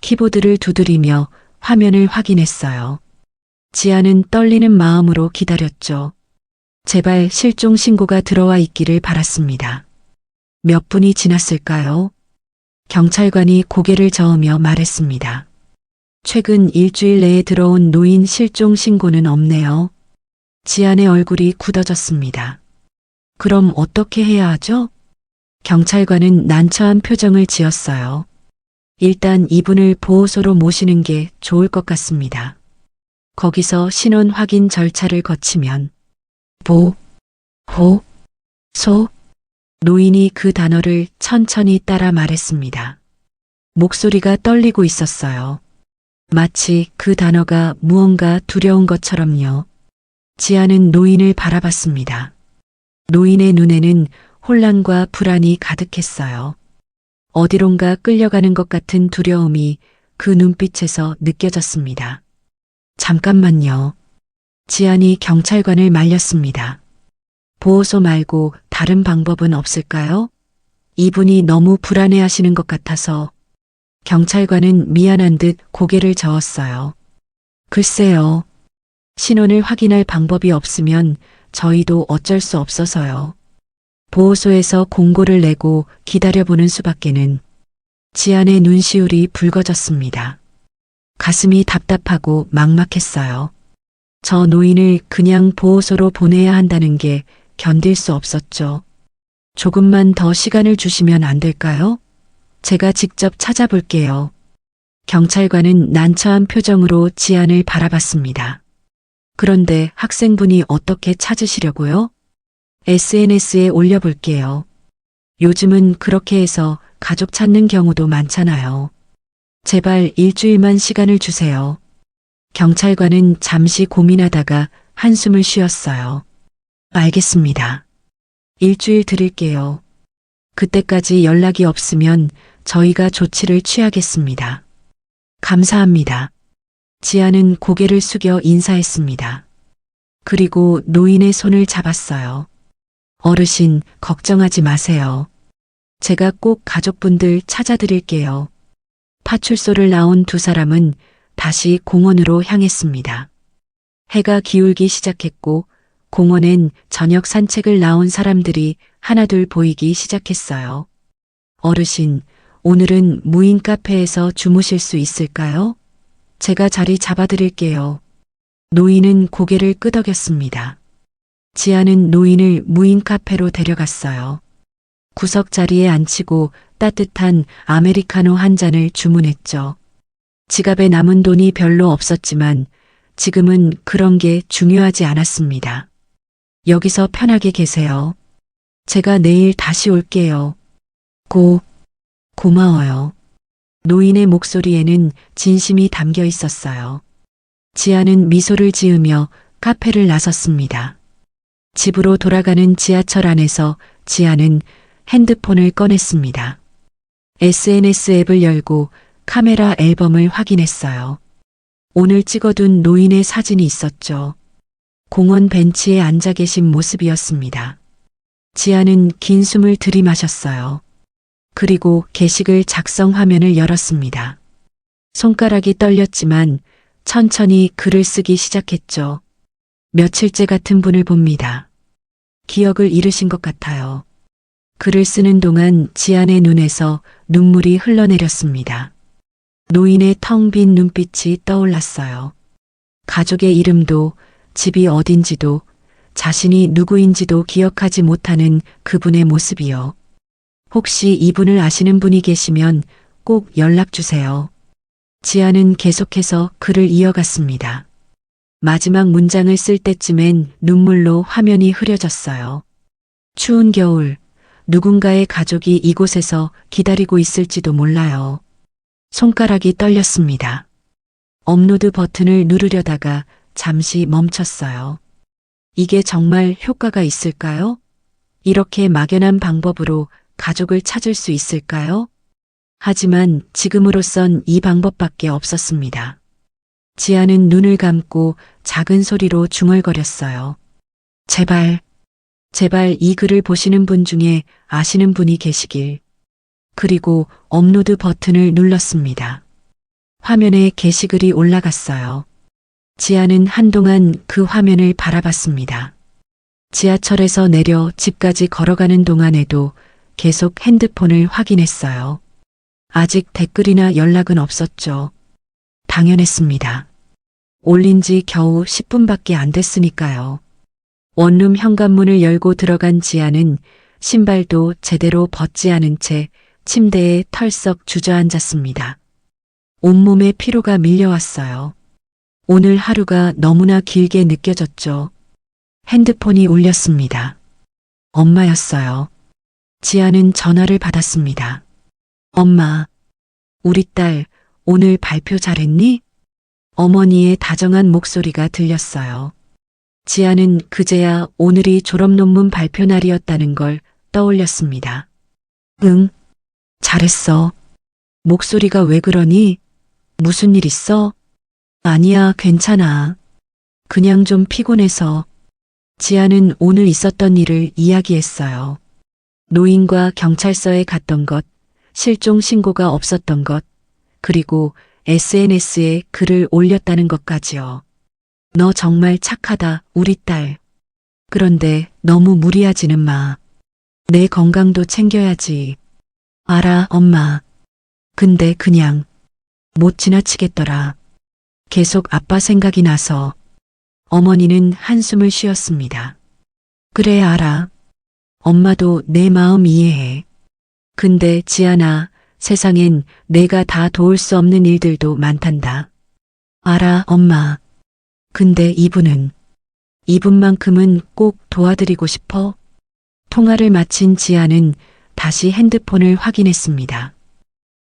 키보드를 두드리며 화면을 확인했어요. 지아는 떨리는 마음으로 기다렸죠. 제발 실종 신고가 들어와 있기를 바랐습니다. 몇 분이 지났을까요? 경찰관이 고개를 저으며 말했습니다. 최근 일주일 내에 들어온 노인 실종 신고는 없네요. 지안의 얼굴이 굳어졌습니다. 그럼 어떻게 해야 하죠? 경찰관은 난처한 표정을 지었어요. 일단 이분을 보호소로 모시는 게 좋을 것 같습니다. 거기서 신원 확인 절차를 거치면 소? 노인이 그 단어를 천천히 따라 말했습니다. 목소리가 떨리고 있었어요. 마치 그 단어가 무언가 두려운 것처럼요. 지아는 노인을 바라봤습니다. 노인의 눈에는 혼란과 불안이 가득했어요. 어디론가 끌려가는 것 같은 두려움이 그 눈빛에서 느껴졌습니다. 잠깐만요. 지안이 경찰관을 말렸습니다. 보호소 말고 다른 방법은 없을까요? 이분이 너무 불안해하시는 것 같아서. 경찰관은 미안한 듯 고개를 저었어요. 글쎄요. 신원을 확인할 방법이 없으면 저희도 어쩔 수 없어서요. 보호소에서 공고를 내고 기다려보는 수밖에는. 지안의 눈시울이 붉어졌습니다. 가슴이 답답하고 막막했어요. 저 노인을 그냥 보호소로 보내야 한다는 게 견딜 수 없었죠. 조금만 더 시간을 주시면 안 될까요? 제가 직접 찾아볼게요. 경찰관은 난처한 표정으로 지안을 바라봤습니다. 그런데 학생분이 어떻게 찾으시려고요? SNS에 올려볼게요. 요즘은 그렇게 해서 가족 찾는 경우도 많잖아요. 제발 일주일만 시간을 주세요. 경찰관은 잠시 고민하다가 한숨을 쉬었어요. 알겠습니다. 일주일 드릴게요. 그때까지 연락이 없으면 저희가 조치를 취하겠습니다. 감사합니다. 지아는 고개를 숙여 인사했습니다. 그리고 노인의 손을 잡았어요. 어르신, 걱정하지 마세요. 제가 꼭 가족분들 찾아드릴게요. 파출소를 나온 두 사람은 다시 공원으로 향했습니다. 해가 기울기 시작했고 공원엔 저녁 산책을 나온 사람들이 하나둘 보이기 시작했어요. 어르신, 오늘은 무인 카페에서 주무실 수 있을까요? 제가 자리 잡아드릴게요. 노인은 고개를 끄덕였습니다. 지아는 노인을 무인 카페로 데려갔어요. 구석 자리에 앉히고 따뜻한 아메리카노 한 잔을 주문했죠. 지갑에 남은 돈이 별로 없었지만 지금은 그런 게 중요하지 않았습니다. 여기서 편하게 계세요. 제가 내일 다시 올게요. 고마워요. 노인의 목소리에는 진심이 담겨 있었어요. 지아는 미소를 지으며 카페를 나섰습니다. 집으로 돌아가는 지하철 안에서 지아는 핸드폰을 꺼냈습니다. SNS 앱을 열고 카메라 앨범을 확인했어요. 오늘 찍어둔 노인의 사진이 있었죠. 공원 벤치에 앉아 계신 모습이었습니다. 지아는 긴 숨을 들이마셨어요. 그리고 게시글 작성 화면을 열었습니다. 손가락이 떨렸지만 천천히 글을 쓰기 시작했죠. 며칠째 같은 분을 봅니다. 기억을 잃으신 것 같아요. 글을 쓰는 동안 지안의 눈에서 눈물이 흘러내렸습니다. 노인의 텅 빈 눈빛이 떠올랐어요. 가족의 이름도 집이 어딘지도 자신이 누구인지도 기억하지 못하는 그분의 모습이요. 혹시 이분을 아시는 분이 계시면 꼭 연락 주세요. 지아는 계속해서 글을 이어갔습니다. 마지막 문장을 쓸 때쯤엔 눈물로 화면이 흐려졌어요. 추운 겨울, 누군가의 가족이 이곳에서 기다리고 있을지도 몰라요. 손가락이 떨렸습니다. 업로드 버튼을 누르려다가 잠시 멈췄어요. 이게 정말 효과가 있을까요? 이렇게 막연한 방법으로 가족을 찾을 수 있을까요? 하지만 지금으로선 이 방법밖에 없었습니다. 지아는 눈을 감고 작은 소리로 중얼거렸어요. 제발, 제발 이 글을 보시는 분 중에 아시는 분이 계시길. 그리고 업로드 버튼을 눌렀습니다. 화면에 게시글이 올라갔어요. 지아는 한동안 그 화면을 바라봤습니다. 지하철에서 내려 집까지 걸어가는 동안에도 계속 핸드폰을 확인했어요. 아직 댓글이나 연락은 없었죠. 당연했습니다. 올린 지 겨우 10분밖에 안 됐으니까요. 원룸 현관문을 열고 들어간 지아는 신발도 제대로 벗지 않은 채 침대에 털썩 주저앉았습니다. 온몸에 피로가 밀려왔어요. 오늘 하루가 너무나 길게 느껴졌죠. 핸드폰이 울렸습니다. 엄마였어요. 지아는 전화를 받았습니다. 엄마, 우리 딸 오늘 발표 잘했니? 어머니의 다정한 목소리가 들렸어요. 지아는 그제야 오늘이 졸업 논문 발표 날이었다는 걸 떠올렸습니다. 응, 잘했어. 목소리가 왜 그러니? 무슨 일 있어? 아니야, 괜찮아. 그냥 좀 피곤해서. 지아는 오늘 있었던 일을 이야기했어요. 노인과 경찰서에 갔던 것, 실종 신고가 없었던 것, 그리고 SNS에 글을 올렸다는 것까지요. 너 정말 착하다, 우리 딸. 그런데 너무 무리하지는 마. 내 건강도 챙겨야지. 알아, 엄마. 근데 그냥 못 지나치겠더라. 계속 아빠 생각이 나서. 어머니는 한숨을 쉬었습니다. 그래, 알아. 엄마도 내 마음 이해해. 근데 지아나, 세상엔 내가 다 도울 수 없는 일들도 많단다. 알아, 엄마. 근데 이분만큼은 꼭 도와드리고 싶어. 통화를 마친 지아는 다시 핸드폰을 확인했습니다.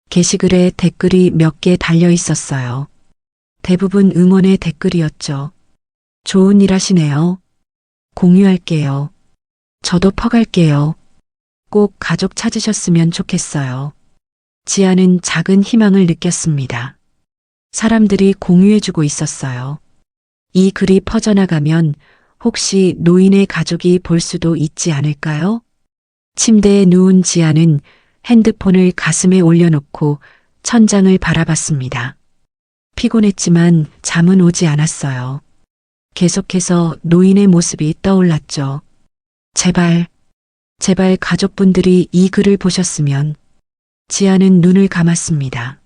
게시글에 댓글이 몇 개 달려 있었어요. 대부분 응원의 댓글이었죠. 좋은 일 하시네요. 공유할게요. 저도 퍼갈게요. 꼭 가족 찾으셨으면 좋겠어요. 지아는 작은 희망을 느꼈습니다. 사람들이 공유해주고 있었어요. 이 글이 퍼져나가면 혹시 노인의 가족이 볼 수도 있지 않을까요? 침대에 누운 지아는 핸드폰을 가슴에 올려놓고 천장을 바라봤습니다. 피곤했지만 잠은 오지 않았어요. 계속해서 노인의 모습이 떠올랐죠. 제발 가족분들이 이 글을 보셨으면. 지아는 눈을 감았습니다.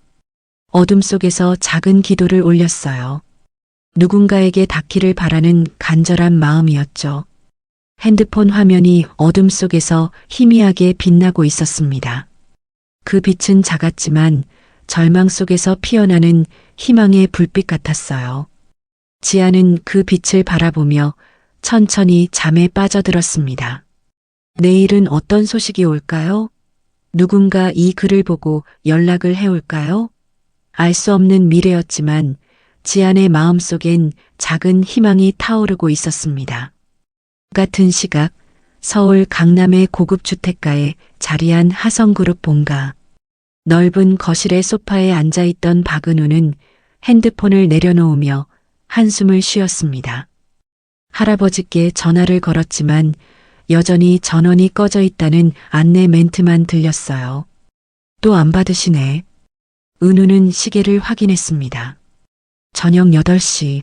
어둠 속에서 작은 기도를 올렸어요. 누군가에게 닿기를 바라는 간절한 마음이었죠. 핸드폰 화면이 어둠 속에서 희미하게 빛나고 있었습니다. 그 빛은 작았지만 절망 속에서 피어나는 희망의 불빛 같았어요. 지아는 그 빛을 바라보며 천천히 잠에 빠져들었습니다. 내일은 어떤 소식이 올까요? 누군가 이 글을 보고 연락을 해올까요? 알 수 없는 미래였지만 지안의 마음속엔 작은 희망이 타오르고 있었습니다. 같은 시각 서울 강남의 고급 주택가에 자리한 하성그룹 본가. 넓은 거실의 소파에 앉아있던 박은우는 핸드폰을 내려놓으며 한숨을 쉬었습니다. 할아버지께 전화를 걸었지만 여전히 전원이 꺼져 있다는 안내 멘트만 들렸어요. 또 안 받으시네. 은우는 시계를 확인했습니다. 저녁 8시.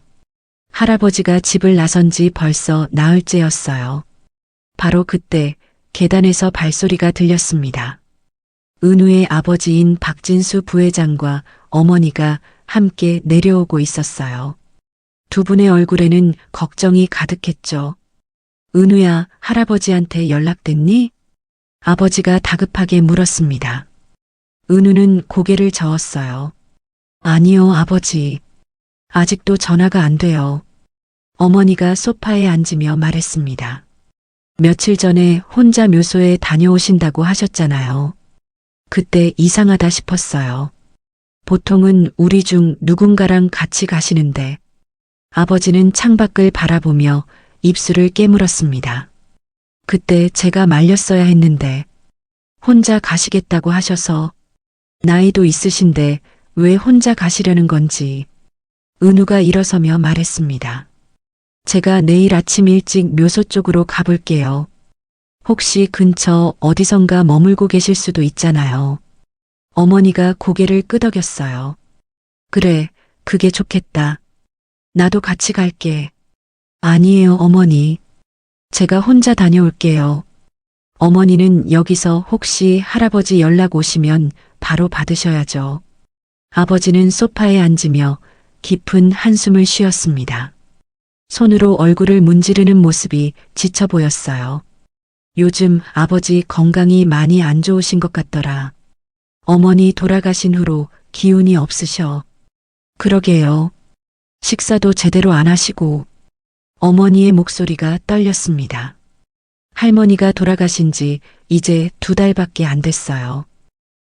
할아버지가 집을 나선 지 벌써 나흘째였어요. 바로 그때 계단에서 발소리가 들렸습니다. 은우의 아버지인 박진수 부회장과 어머니가 함께 내려오고 있었어요. 두 분의 얼굴에는 걱정이 가득했죠. 은우야, 할아버지한테 연락됐니? 아버지가 다급하게 물었습니다. 은우는 고개를 저었어요. 아니요, 아버지. 아직도 전화가 안 돼요. 어머니가 소파에 앉으며 말했습니다. 며칠 전에 혼자 묘소에 다녀오신다고 하셨잖아요. 그때 이상하다 싶었어요. 보통은 우리 중 누군가랑 같이 가시는데 아버지는 창밖을 바라보며 입술을 깨물었습니다. 그때 제가 말렸어야 했는데 혼자 가시겠다고 하셔서 나이도 있으신데 왜 혼자 가시려는 건지 은우가 일어서며 말했습니다. 제가 내일 아침 일찍 묘소 쪽으로 가볼게요. 혹시 근처 어디선가 머물고 계실 수도 있잖아요. 어머니가 고개를 끄덕였어요. 그래, 그게 좋겠다. 나도 같이 갈게. 아니에요, 어머니. 제가 혼자 다녀올게요. 어머니는 여기서 혹시 할아버지 연락 오시면 바로 받으셔야죠. 아버지는 소파에 앉으며 깊은 한숨을 쉬었습니다. 손으로 얼굴을 문지르는 모습이 지쳐 보였어요. 요즘 아버지 건강이 많이 안 좋으신 것 같더라. 어머니 돌아가신 후로 기운이 없으셔. 그러게요. 식사도 제대로 안 하시고. 어머니의 목소리가 떨렸습니다. 할머니가 돌아가신 지 이제 2달밖에 안 됐어요.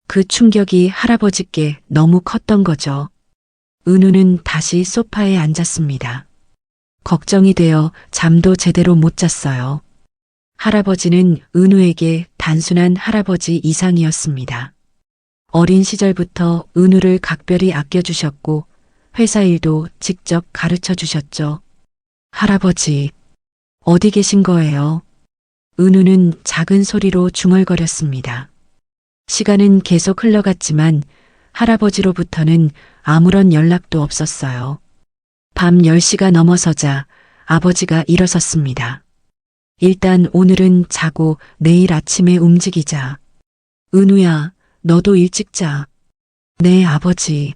그 충격이 할아버지께 너무 컸던 거죠. 은우는 다시 소파에 앉았습니다. 걱정이 되어 잠도 제대로 못 잤어요. 할아버지는 은우에게 단순한 할아버지 이상이었습니다. 어린 시절부터 은우를 각별히 아껴주셨고 회사 일도 직접 가르쳐 주셨죠. 할아버지, 어디 계신 거예요? 은우는 작은 소리로 중얼거렸습니다. 시간은 계속 흘러갔지만 할아버지로부터는 아무런 연락도 없었어요. 밤 10시가 넘어서자 아버지가 일어섰습니다. 일단 오늘은 자고 내일 아침에 움직이자. 은우야, 너도 일찍 자. 네, 아버지.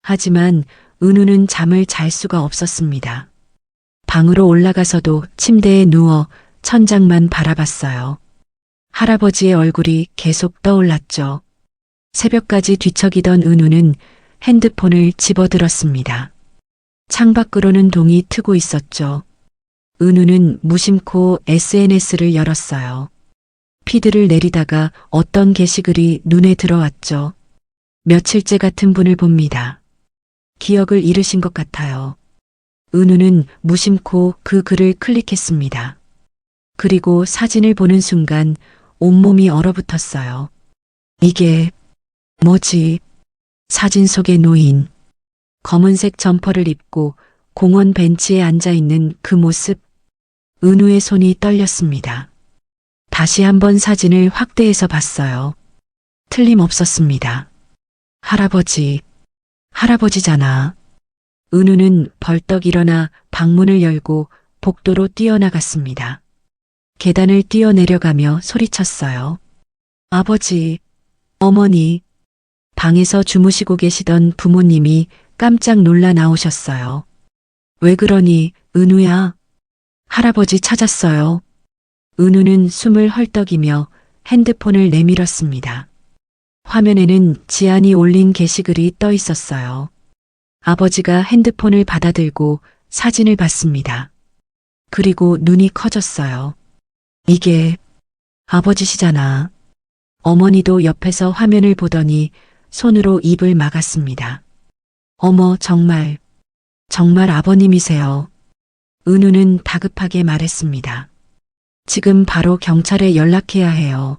하지만 은우는 잠을 잘 수가 없었습니다. 방으로 올라가서도 침대에 누워 천장만 바라봤어요. 할아버지의 얼굴이 계속 떠올랐죠. 새벽까지 뒤척이던 은우는 핸드폰을 집어들었습니다. 창밖으로는 동이 트고 있었죠. 은우는 무심코 SNS를 열었어요. 피드를 내리다가 어떤 게시글이 눈에 들어왔죠. 며칠째 같은 분을 봅니다. 기억을 잃으신 것 같아요. 은우는 무심코 그 글을 클릭했습니다. 그리고 사진을 보는 순간 온몸이 얼어붙었어요. 이게 뭐지? 사진 속의 노인. 검은색 점퍼를 입고 공원 벤치에 앉아있는 그 모습. 은우의 손이 떨렸습니다. 다시 한번 사진을 확대해서 봤어요. 틀림없었습니다. 할아버지, 할아버지잖아. 은우는 벌떡 일어나 방문을 열고 복도로 뛰어나갔습니다. 계단을 뛰어내려가며 소리쳤어요. 아버지, 어머니. 방에서 주무시고 계시던 부모님이 깜짝 놀라 나오셨어요. 왜 그러니, 은우야? 할아버지 찾았어요. 은우는 숨을 헐떡이며 핸드폰을 내밀었습니다. 화면에는 지안이 올린 게시글이 떠 있었어요. 아버지가 핸드폰을 받아들고 사진을 봤습니다. 그리고 눈이 커졌어요. 이게 아버지시잖아. 어머니도 옆에서 화면을 보더니 손으로 입을 막았습니다. 어머, 정말 정말 아버님이세요. 은우는 다급하게 말했습니다. 지금 바로 경찰에 연락해야 해요.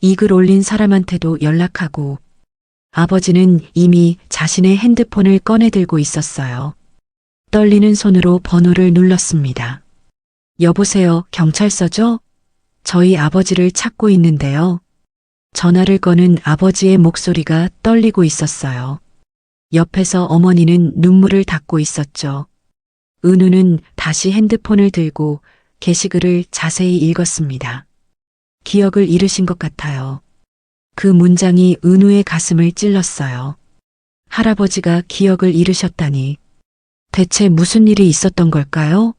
이 글 올린 사람한테도 연락하고. 아버지는 이미 자신의 핸드폰을 꺼내 들고 있었어요. 떨리는 손으로 번호를 눌렀습니다. 여보세요, 경찰서죠? 저희 아버지를 찾고 있는데요. 전화를 거는 아버지의 목소리가 떨리고 있었어요. 옆에서 어머니는 눈물을 닦고 있었죠. 은우는 다시 핸드폰을 들고 게시글을 자세히 읽었습니다. 기억을 잃으신 것 같아요. 그 문장이 은우의 가슴을 찔렀어요. 할아버지가 기억을 잃으셨다니. 대체 무슨 일이 있었던 걸까요?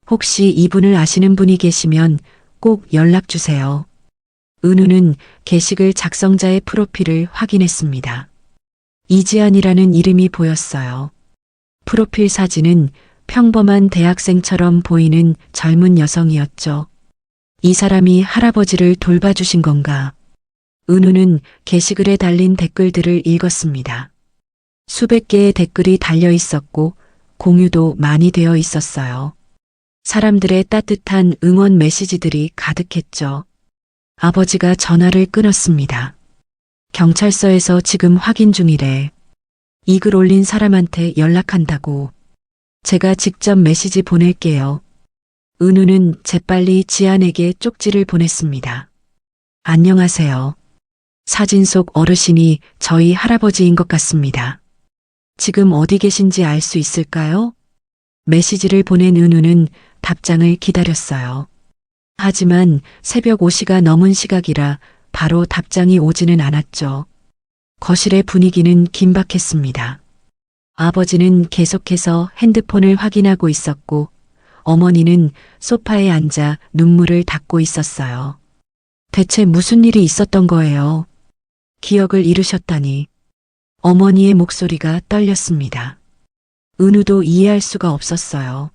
혹시 이분을 아시는 분이 계시면 꼭 연락 주세요. 은우는 게시글 작성자의 프로필을 확인했습니다. 이지안이라는 이름이 보였어요. 프로필 사진은 평범한 대학생처럼 보이는 젊은 여성이었죠. 이 사람이 할아버지를 돌봐주신 건가? 은우는 게시글에 달린 댓글들을 읽었습니다. 수백 개의 댓글이 달려 있었고 공유도 많이 되어 있었어요. 사람들의 따뜻한 응원 메시지들이 가득했죠. 아버지가 전화를 끊었습니다. 경찰서에서 지금 확인 중이래. 이 글 올린 사람한테 연락한다고. 제가 직접 메시지 보낼게요. 은우는 재빨리 지안에게 쪽지를 보냈습니다. 안녕하세요. 사진 속 어르신이 저희 할아버지인 것 같습니다. 지금 어디 계신지 알 수 있을까요? 메시지를 보낸 은우는 답장을 기다렸어요. 하지만 새벽 5시가 넘은 시각이라 바로 답장이 오지는 않았죠. 거실의 분위기는 긴박했습니다. 아버지는 계속해서 핸드폰을 확인하고 있었고 어머니는 소파에 앉아 눈물을 닦고 있었어요. 대체 무슨 일이 있었던 거예요? 기억을 잃으셨다니. 어머니의 목소리가 떨렸습니다. 은우도 이해할 수가 없었어요.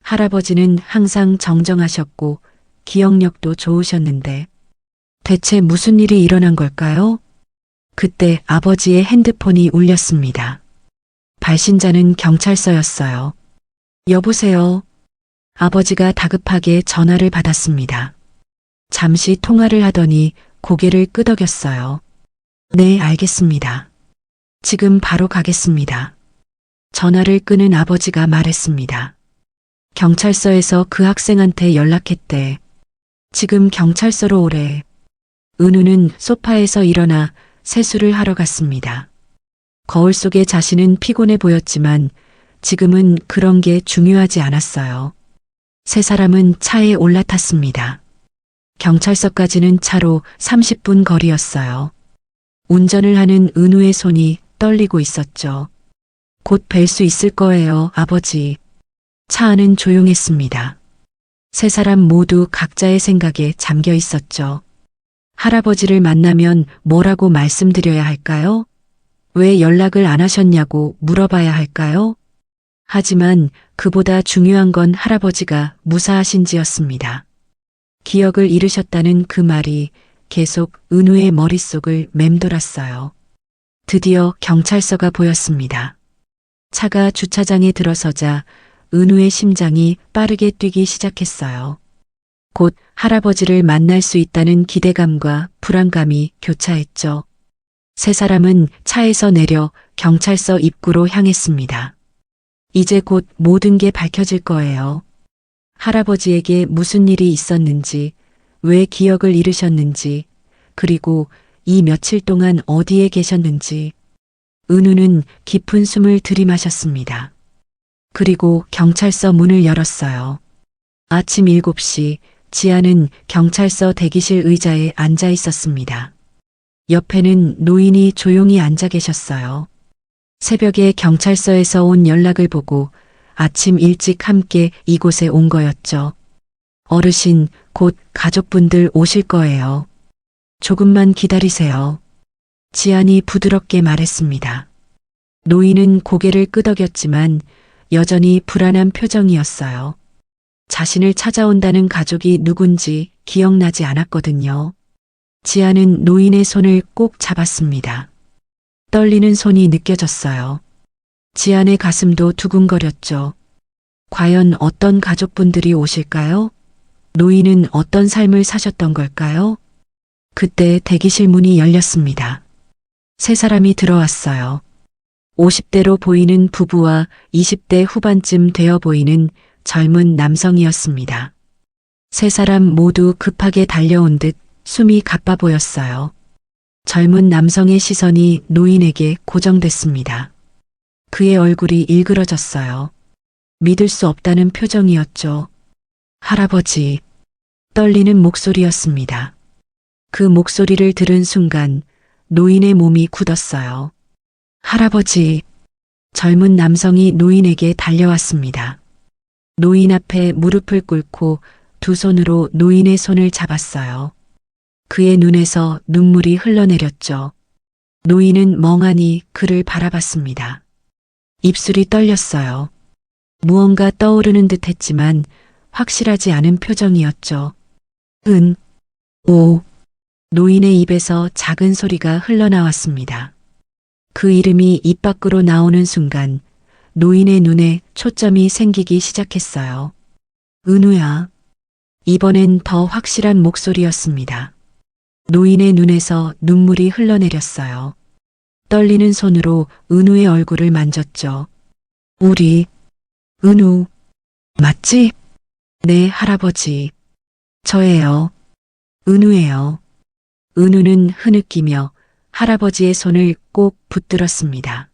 할아버지는 항상 정정하셨고 기억력도 좋으셨는데 대체 무슨 일이 일어난 걸까요? 그때 아버지의 핸드폰이 울렸습니다. 발신자는 경찰서였어요. 여보세요. 아버지가 다급하게 전화를 받았습니다. 잠시 통화를 하더니 고개를 끄덕였어요. 네, 알겠습니다. 지금 바로 가겠습니다. 전화를 끄는 아버지가 말했습니다. 경찰서에서 그 학생한테 연락했대. 지금 경찰서로 오래. 은우는 소파에서 일어나 세수를 하러 갔습니다. 거울 속의 자신은 피곤해 보였지만 지금은 그런 게 중요하지 않았어요. 세 사람은 차에 올라탔습니다. 경찰서까지는 차로 30분 거리였어요. 운전을 하는 은우의 손이 떨리고 있었죠. 곧 뵐 수 있을 거예요, 아버지. 차 안은 조용했습니다. 세 사람 모두 각자의 생각에 잠겨 있었죠. 할아버지를 만나면 뭐라고 말씀드려야 할까요? 왜 연락을 안 하셨냐고 물어봐야 할까요? 하지만 그보다 중요한 건 할아버지가 무사하신지였습니다. 기억을 잃으셨다는 그 말이 계속 은우의 머릿속을 맴돌았어요. 드디어 경찰서가 보였습니다. 차가 주차장에 들어서자 은우의 심장이 빠르게 뛰기 시작했어요. 곧 할아버지를 만날 수 있다는 기대감과 불안감이 교차했죠. 세 사람은 차에서 내려 경찰서 입구로 향했습니다. 이제 곧 모든 게 밝혀질 거예요. 할아버지에게 무슨 일이 있었는지, 왜 기억을 잃으셨는지, 그리고 이 며칠 동안 어디에 계셨는지. 은우는 깊은 숨을 들이마셨습니다. 그리고 경찰서 문을 열었어요. 아침 7시 지아는 경찰서 대기실 의자에 앉아 있었습니다. 옆에는 노인이 조용히 앉아 계셨어요. 새벽에 경찰서에서 온 연락을 보고 아침 일찍 함께 이곳에 온 거였죠. 어르신, 곧 가족분들 오실 거예요. 조금만 기다리세요. 지안이 부드럽게 말했습니다. 노인은 고개를 끄덕였지만 여전히 불안한 표정이었어요. 자신을 찾아온다는 가족이 누군지 기억나지 않았거든요. 지아는 노인의 손을 꼭 잡았습니다. 떨리는 손이 느껴졌어요. 지안의 가슴도 두근거렸죠. 과연 어떤 가족분들이 오실까요? 노인은 어떤 삶을 사셨던 걸까요? 그때 대기실 문이 열렸습니다. 세 사람이 들어왔어요. 50대로 보이는 부부와 20대 후반쯤 되어 보이는 젊은 남성이었습니다. 세 사람 모두 급하게 달려온 듯 숨이 가빠 보였어요. 젊은 남성의 시선이 노인에게 고정됐습니다. 그의 얼굴이 일그러졌어요. 믿을 수 없다는 표정이었죠. 할아버지, 떨리는 목소리였습니다. 그 목소리를 들은 순간 노인의 몸이 굳었어요. 할아버지, 젊은 남성이 노인에게 달려왔습니다. 노인 앞에 무릎을 꿇고 두 손으로 노인의 손을 잡았어요. 그의 눈에서 눈물이 흘러내렸죠. 노인은 멍하니 그를 바라봤습니다. 입술이 떨렸어요. 무언가 떠오르는 듯 했지만 확실하지 않은 표정이었죠. 오. 노인의 입에서 작은 소리가 흘러나왔습니다. 그 이름이 입 밖으로 나오는 순간 노인의 눈에 초점이 생기기 시작했어요. 은우야. 이번엔 더 확실한 목소리였습니다. 노인의 눈에서 눈물이 흘러내렸어요. 떨리는 손으로 은우의 얼굴을 만졌죠. 우리 은우 맞지? 네, 할아버지. 저예요. 은우예요. 은우는 흐느끼며 할아버지의 손을 꼭 붙들었습니다.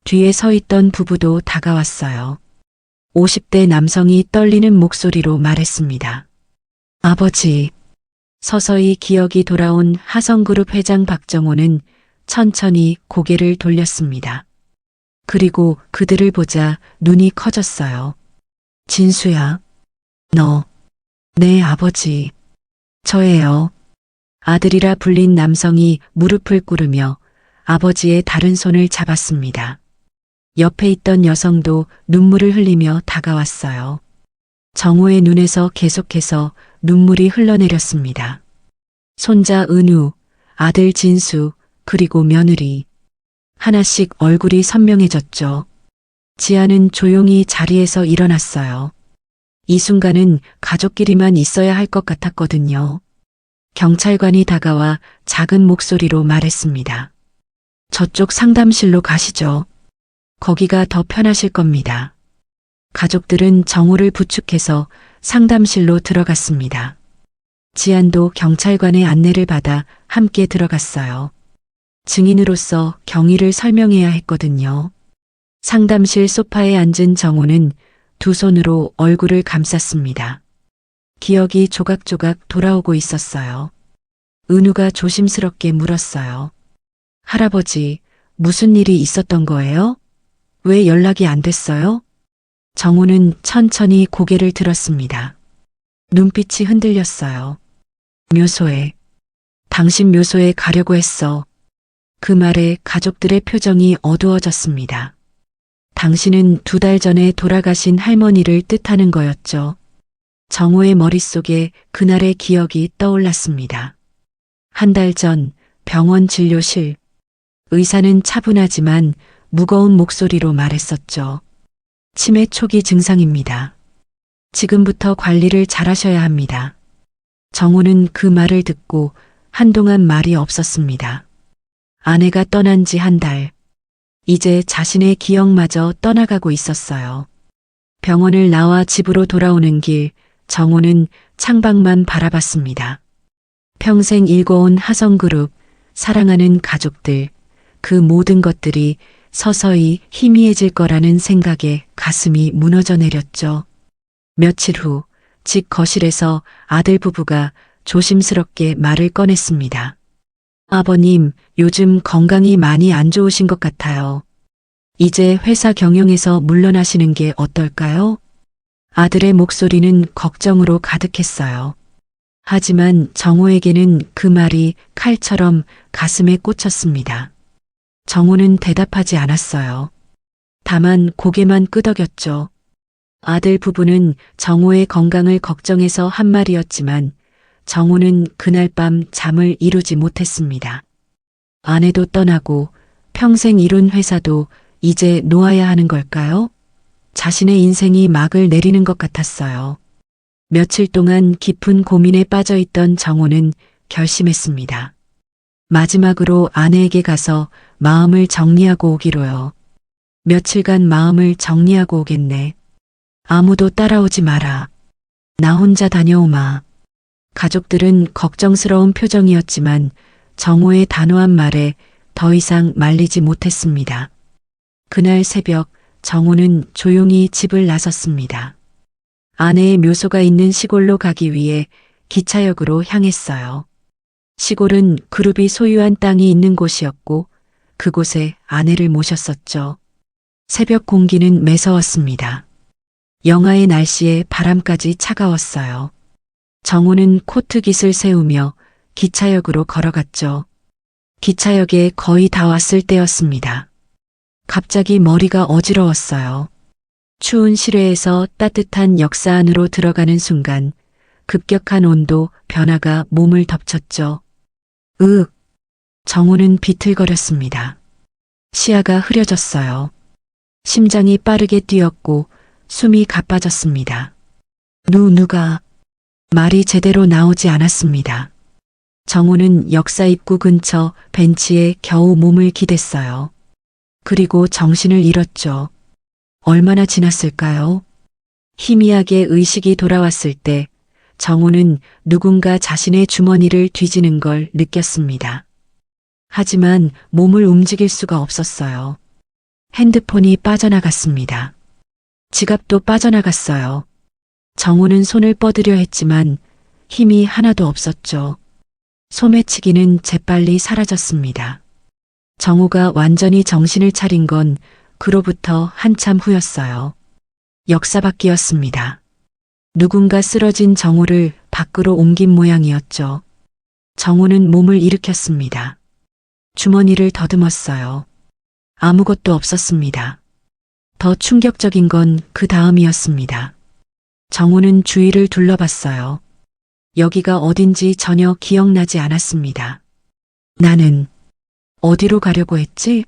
뒤에 서 있던 부부도 다가왔어요. 50대 남성이 떨리는 목소리로 말했습니다. 아버지. 서서히 기억이 돌아온 하성그룹 회장 박정호는 천천히 고개를 돌렸습니다. 그리고 그들을 보자 눈이 커졌어요. 진수야. 너. 네, 아버지. 저예요. 아들이라 불린 남성이 무릎을 꿇으며 아버지의 다른 손을 잡았습니다. 옆에 있던 여성도 눈물을 흘리며 다가왔어요. 정호의 눈에서 계속해서 눈물이 흘러내렸습니다. 손자 은우, 아들 진수, 그리고 며느리. 하나씩 얼굴이 선명해졌죠. 지아는 조용히 자리에서 일어났어요. 이 순간은 가족끼리만 있어야 할 것 같았거든요. 경찰관이 다가와 작은 목소리로 말했습니다. 저쪽 상담실로 가시죠. 거기가 더 편하실 겁니다. 가족들은 정호를 부축해서 상담실로 들어갔습니다. 지안도 경찰관의 안내를 받아 함께 들어갔어요. 증인으로서 경위를 설명해야 했거든요. 상담실 소파에 앉은 정호는 두 손으로 얼굴을 감쌌습니다. 기억이 조각조각 돌아오고 있었어요. 은우가 조심스럽게 물었어요. 할아버지, 무슨 일이 있었던 거예요? 왜 연락이 안 됐어요? 정호는 천천히 고개를 들었습니다. 눈빛이 흔들렸어요. 묘소에. 당신 묘소에 가려고 했어. 그 말에 가족들의 표정이 어두워졌습니다. 당신은 2달 전에 돌아가신 할머니를 뜻하는 거였죠. 정호의 머릿속에 그날의 기억이 떠올랐습니다. 1달 전 병원 진료실. 의사는 차분하지만 무거운 목소리로 말했었죠. 치매 초기 증상입니다. 지금부터 관리를 잘하셔야 합니다. 정호는 그 말을 듣고 한동안 말이 없었습니다. 아내가 떠난 지 1달. 이제 자신의 기억마저 떠나가고 있었어요. 병원을 나와 집으로 돌아오는 길, 정호는 창밖만 바라봤습니다. 평생 일궈온 하성그룹, 사랑하는 가족들, 그 모든 것들이 서서히 희미해질 거라는 생각에 가슴이 무너져 내렸죠. 며칠 후, 집 거실에서 아들 부부가 조심스럽게 말을 꺼냈습니다. 아버님, 요즘 건강이 많이 안 좋으신 것 같아요. 이제 회사 경영에서 물러나시는 게 어떨까요? 아들의 목소리는 걱정으로 가득했어요. 하지만 정호에게는 그 말이 칼처럼 가슴에 꽂혔습니다. 정호는 대답하지 않았어요. 다만 고개만 끄덕였죠. 아들 부부는 정호의 건강을 걱정해서 한 말이었지만 정호는 그날 밤 잠을 이루지 못했습니다. 아내도 떠나고 평생 이룬 회사도 이제 놓아야 하는 걸까요? 자신의 인생이 막을 내리는 것 같았어요. 며칠 동안 깊은 고민에 빠져 있던 정호는 결심했습니다. 마지막으로 아내에게 가서 마음을 정리하고 오기로요. 며칠간 마음을 정리하고 오겠네. 아무도 따라오지 마라. 나 혼자 다녀오마. 가족들은 걱정스러운 표정이었지만 정호의 단호한 말에 더 이상 말리지 못했습니다. 그날 새벽 정호는 조용히 집을 나섰습니다. 아내의 묘소가 있는 시골로 가기 위해 기차역으로 향했어요. 시골은 그룹이 소유한 땅이 있는 곳이었고 그곳에 아내를 모셨었죠. 새벽 공기는 매서웠습니다. 영하의 날씨에 바람까지 차가웠어요. 정호는 코트깃을 세우며 기차역으로 걸어갔죠. 기차역에 거의 다 왔을 때였습니다. 갑자기 머리가 어지러웠어요. 추운 실외에서 따뜻한 역사 안으로 들어가는 순간 급격한 온도 변화가 몸을 덮쳤죠. 정호는 비틀거렸습니다. 시야가 흐려졌어요. 심장이 빠르게 뛰었고 숨이 가빠졌습니다. 누가 말이 제대로 나오지 않았습니다. 정호는 역사 입구 근처 벤치에 겨우 몸을 기댔어요. 그리고 정신을 잃었죠. 얼마나 지났을까요? 희미하게 의식이 돌아왔을 때 정호는 누군가 자신의 주머니를 뒤지는 걸 느꼈습니다. 하지만 몸을 움직일 수가 없었어요. 핸드폰이 빠져나갔습니다. 지갑도 빠져나갔어요. 정호는 손을 뻗으려 했지만 힘이 하나도 없었죠. 소매치기는 재빨리 사라졌습니다. 정호가 완전히 정신을 차린 건 그로부터 한참 후였어요. 역사밖이었습니다. 누군가 쓰러진 정호를 밖으로 옮긴 모양이었죠. 정호는 몸을 일으켰습니다. 주머니를 더듬었어요. 아무것도 없었습니다. 더 충격적인 건 그 다음이었습니다. 정호는 주위를 둘러봤어요. 여기가 어딘지 전혀 기억나지 않았습니다. 나는 어디로 가려고 했지?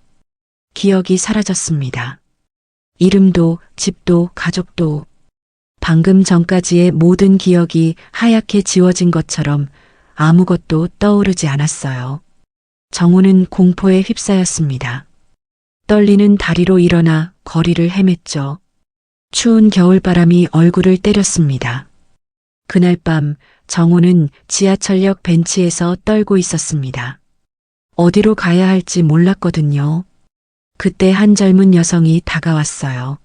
기억이 사라졌습니다. 이름도, 집도, 가족도, 방금 전까지의 모든 기억이 하얗게 지워진 것처럼 아무것도 떠오르지 않았어요. 정호는 공포에 휩싸였습니다. 떨리는 다리로 일어나 거리를 헤맸죠. 추운 겨울바람이 얼굴을 때렸습니다. 그날 밤 정호는 지하철역 벤치에서 떨고 있었습니다. 어디로 가야 할지 몰랐거든요. 그때 한 젊은 여성이 다가왔어요.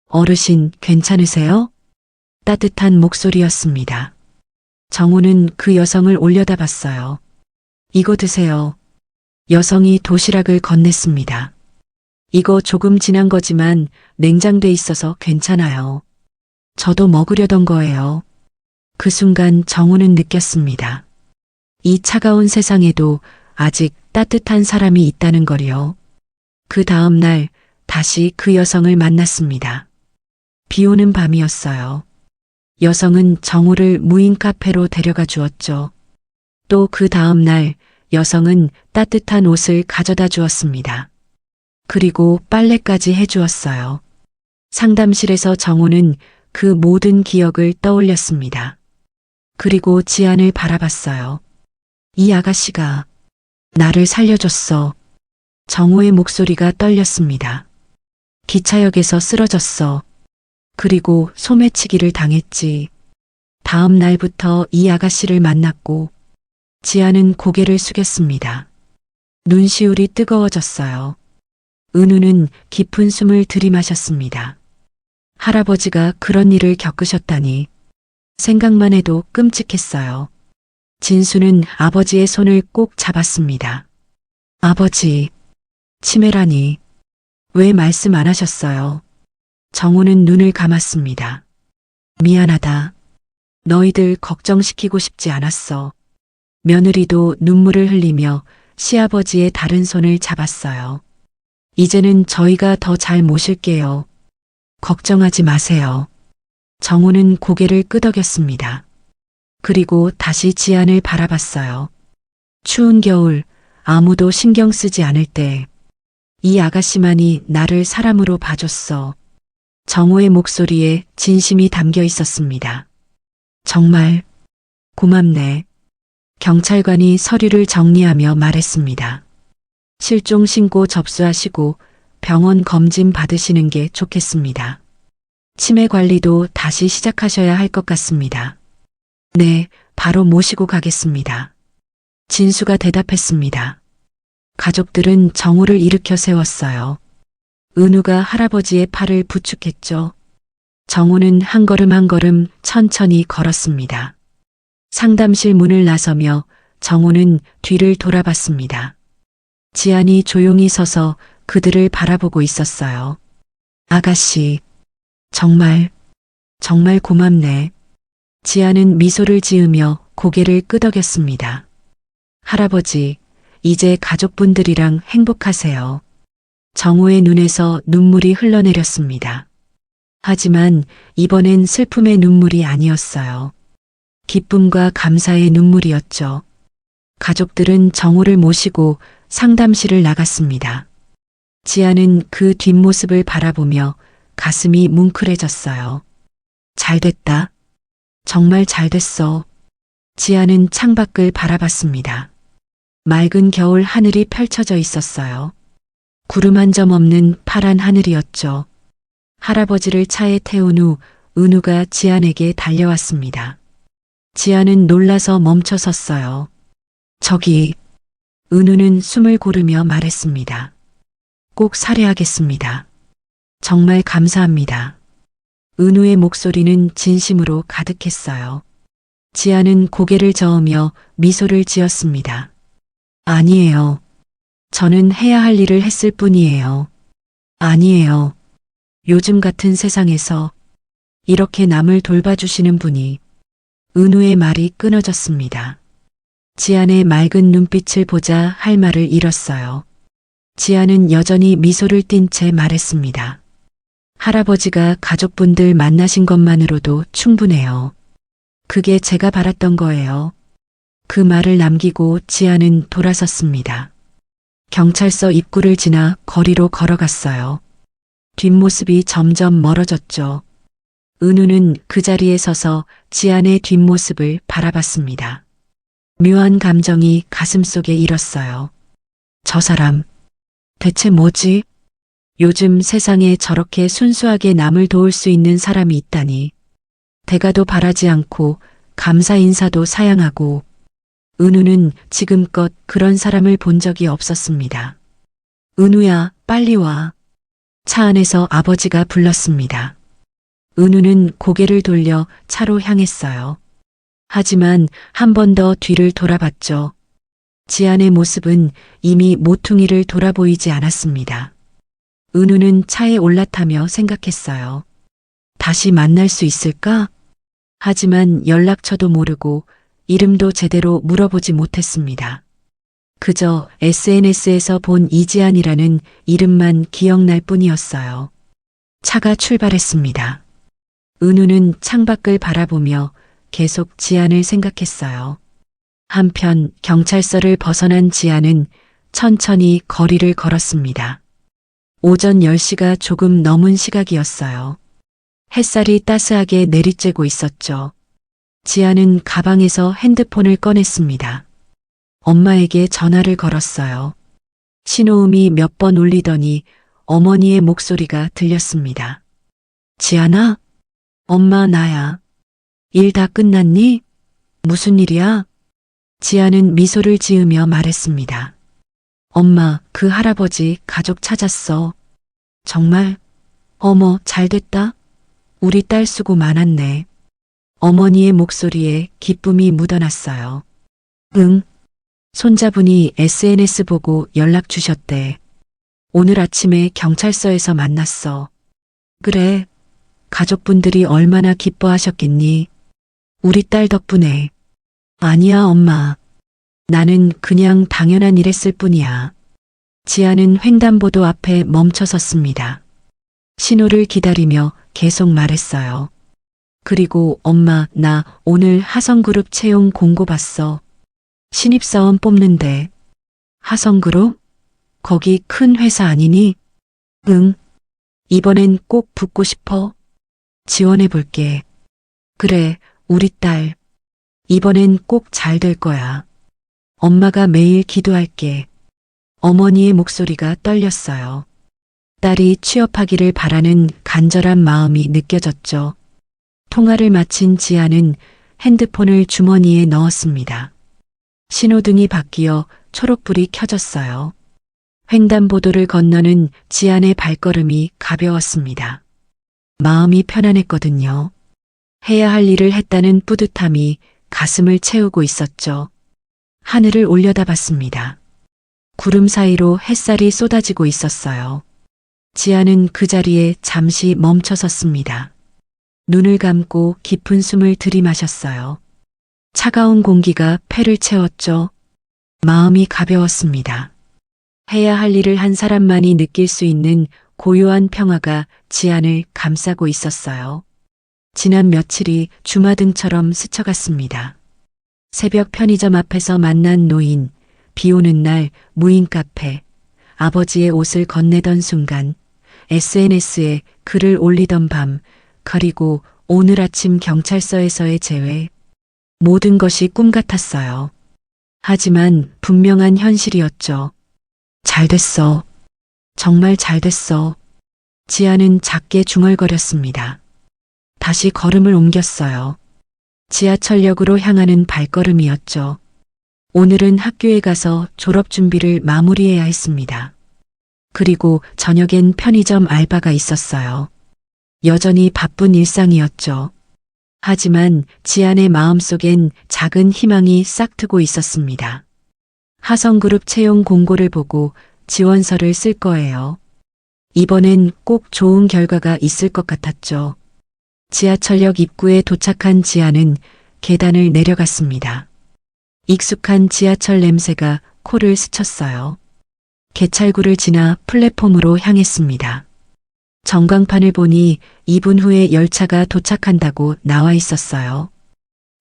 어르신, 괜찮으세요? 따뜻한 목소리였습니다. 정호는 그 여성을 올려다봤어요. 이거 드세요. 여성이 도시락을 건넸습니다. 이거 조금 지난 거지만 냉장돼 있어서 괜찮아요. 저도 먹으려던 거예요. 그 순간 정호는 느꼈습니다. 이 차가운 세상에도 아직 따뜻한 사람이 있다는 걸요. 그 다음 날 다시 그 여성을 만났습니다. 비 오는 밤이었어요. 여성은 정호를 무인 카페로 데려가 주었죠. 또 그 다음 날 여성은 따뜻한 옷을 가져다 주었습니다. 그리고 빨래까지 해주었어요. 상담실에서 정호는 그 모든 기억을 떠올렸습니다. 그리고 지안을 바라봤어요. 이 아가씨가 나를 살려줬어. 정호의 목소리가 떨렸습니다. 기차역에서 쓰러졌어. 그리고 소매치기를 당했지. 다음 날부터 이 아가씨를 만났고 지안은 고개를 숙였습니다. 눈시울이 뜨거워졌어요. 은우는 깊은 숨을 들이마셨습니다. 할아버지가 그런 일을 겪으셨다니 생각만 해도 끔찍했어요. 진수는 아버지의 손을 꼭 잡았습니다. 아버지, 치매라니 왜 말씀 안 하셨어요? 정호는 눈을 감았습니다. 미안하다. 너희들 걱정시키고 싶지 않았어. 며느리도 눈물을 흘리며 시아버지의 다른 손을 잡았어요. 이제는 저희가 더 잘 모실게요. 걱정하지 마세요. 정호는 고개를 끄덕였습니다. 그리고 다시 지안을 바라봤어요. 추운 겨울 아무도 신경 쓰지 않을 때 이 아가씨만이 나를 사람으로 봐줬어. 정호의 목소리에 진심이 담겨 있었습니다. 정말 고맙네. 경찰관이 서류를 정리하며 말했습니다. 실종 신고 접수하시고 병원 검진 받으시는 게 좋겠습니다. 치매 관리도 다시 시작하셔야 할 것 같습니다. 네, 바로 모시고 가겠습니다. 진수가 대답했습니다. 가족들은 정우를 일으켜 세웠어요. 은우가 할아버지의 팔을 부축했죠. 정우는 한 걸음 한 걸음 천천히 걸었습니다. 상담실 문을 나서며 정우는 뒤를 돌아봤습니다. 지안이 조용히 서서 그들을 바라보고 있었어요. 아가씨, 정말 고맙네. 지안은 미소를 지으며 고개를 끄덕였습니다. 할아버지, 이제 가족분들이랑 행복하세요. 정우의 눈에서 눈물이 흘러내렸습니다. 하지만 이번엔 슬픔의 눈물이 아니었어요. 기쁨과 감사의 눈물이었죠. 가족들은 정우를 모시고 상담실을 나갔습니다. 지아는 그 뒷모습을 바라보며 가슴이 뭉클해졌어요. 잘됐다. 정말 잘됐어. 지아는 창밖을 바라봤습니다. 맑은 겨울 하늘이 펼쳐져 있었어요. 구름 한 점 없는 파란 하늘이었죠. 할아버지를 차에 태운 후 은우가 지안에게 달려왔습니다. 지안은 놀라서 멈춰 섰어요. 저기, 은우는 숨을 고르며 말했습니다. 꼭 살해하겠습니다. 정말 감사합니다. 은우의 목소리는 진심으로 가득했어요. 지아는 고개를 저으며 미소를 지었습니다. 아니에요. 저는 해야 할 일을 했을 뿐이에요. 아니에요. 요즘 같은 세상에서 이렇게 남을 돌봐주시는 분이. 은우의 말이 끊어졌습니다. 지안의 맑은 눈빛을 보자 할 말을 잃었어요. 지안은 여전히 미소를 띤 채 말했습니다. 할아버지가 가족분들 만나신 것만으로도 충분해요. 그게 제가 바랐던 거예요. 그 말을 남기고 지안은 돌아섰습니다. 경찰서 입구를 지나 거리로 걸어갔어요. 뒷모습이 점점 멀어졌죠. 은우는 그 자리에 서서 지안의 뒷모습을 바라봤습니다. 묘한 감정이 가슴속에 일었어요. 저 사람, 대체 뭐지? 요즘 세상에 저렇게 순수하게 남을 도울 수 있는 사람이 있다니. 대가도 바라지 않고 감사 인사도 사양하고. 은우는 지금껏 그런 사람을 본 적이 없었습니다. 은우야, 빨리 와. 차 안에서 아버지가 불렀습니다. 은우는 고개를 돌려 차로 향했어요. 하지만 한 번 더 뒤를 돌아봤죠. 지안의 모습은 이미 모퉁이를 돌아보이지 않았습니다. 은우는 차에 올라타며 생각했어요. 다시 만날 수 있을까? 하지만 연락처도 모르고 이름도 제대로 물어보지 못했습니다. 그저 SNS에서 본 이지안이라는 이름만 기억날 뿐이었어요. 차가 출발했습니다. 은우는 창밖을 바라보며 계속 지안을 생각했어요. 한편 경찰서를 벗어난 지안은 천천히 거리를 걸었습니다. 오전 10시가 조금 넘은 시각이었어요. 햇살이 따스하게 내리쬐고 있었죠. 지안은 가방에서 핸드폰을 꺼냈습니다. 엄마에게 전화를 걸었어요. 신호음이 몇 번 울리더니 어머니의 목소리가 들렸습니다. 지안아? 엄마 나야. 일 다 끝났니? 무슨 일이야? 지안은 미소를 지으며 말했습니다. 엄마, 그 할아버지 가족 찾았어. 정말? 어머, 잘됐다. 우리 딸 수고 많았네. 어머니의 목소리에 기쁨이 묻어났어요. 응. 손자분이 SNS 보고 연락 주셨대. 오늘 아침에 경찰서에서 만났어. 그래. 가족분들이 얼마나 기뻐하셨겠니? 우리 딸 덕분에. 아니야, 엄마. 나는 그냥 당연한 일 했을 뿐이야. 지아는 횡단보도 앞에 멈춰 섰습니다. 신호를 기다리며 계속 말했어요. 그리고 엄마, 나 오늘 하성그룹 채용 공고 봤어. 신입사원 뽑는데. 하성그룹? 거기 큰 회사 아니니? 응. 이번엔 꼭 붙고 싶어. 지원해 볼게. 그래, 우리 딸. 이번엔 꼭 잘 될 거야. 엄마가 매일 기도할게. 어머니의 목소리가 떨렸어요. 딸이 취업하기를 바라는 간절한 마음이 느껴졌죠. 통화를 마친 지아는 핸드폰을 주머니에 넣었습니다. 신호등이 바뀌어 초록불이 켜졌어요. 횡단보도를 건너는 지안의 발걸음이 가벼웠습니다. 마음이 편안했거든요. 해야 할 일을 했다는 뿌듯함이 가슴을 채우고 있었죠. 하늘을 올려다봤습니다. 구름 사이로 햇살이 쏟아지고 있었어요. 지아는 그 자리에 잠시 멈춰 섰습니다. 눈을 감고 깊은 숨을 들이마셨어요. 차가운 공기가 폐를 채웠죠. 마음이 가벼웠습니다. 해야 할 일을 한 사람만이 느낄 수 있는 고요한 평화가 지안을 감싸고 있었어요. 지난 며칠이 주마등처럼 스쳐갔습니다. 새벽 편의점 앞에서 만난 노인, 비 오는 날 무인 카페, 아버지의 옷을 건네던 순간, SNS에 글을 올리던 밤, 그리고 오늘 아침 경찰서에서의 재회. 모든 것이 꿈 같았어요. 하지만 분명한 현실이었죠. 잘 됐어. 정말 잘 됐어. 지아는 작게 중얼거렸습니다. 다시 걸음을 옮겼어요. 지하철역으로 향하는 발걸음이었죠. 오늘은 학교에 가서 졸업 준비를 마무리해야 했습니다. 그리고 저녁엔 편의점 알바가 있었어요. 여전히 바쁜 일상이었죠. 하지만 지안의 마음속엔 작은 희망이 싹트고 있었습니다. 하성그룹 채용 공고를 보고 지원서를 쓸 거예요. 이번엔 꼭 좋은 결과가 있을 것 같았죠. 지하철역 입구에 도착한 지안은 계단을 내려갔습니다. 익숙한 지하철 냄새가 코를 스쳤어요. 개찰구를 지나 플랫폼으로 향했습니다. 전광판을 보니 2분 후에 열차가 도착한다고 나와 있었어요.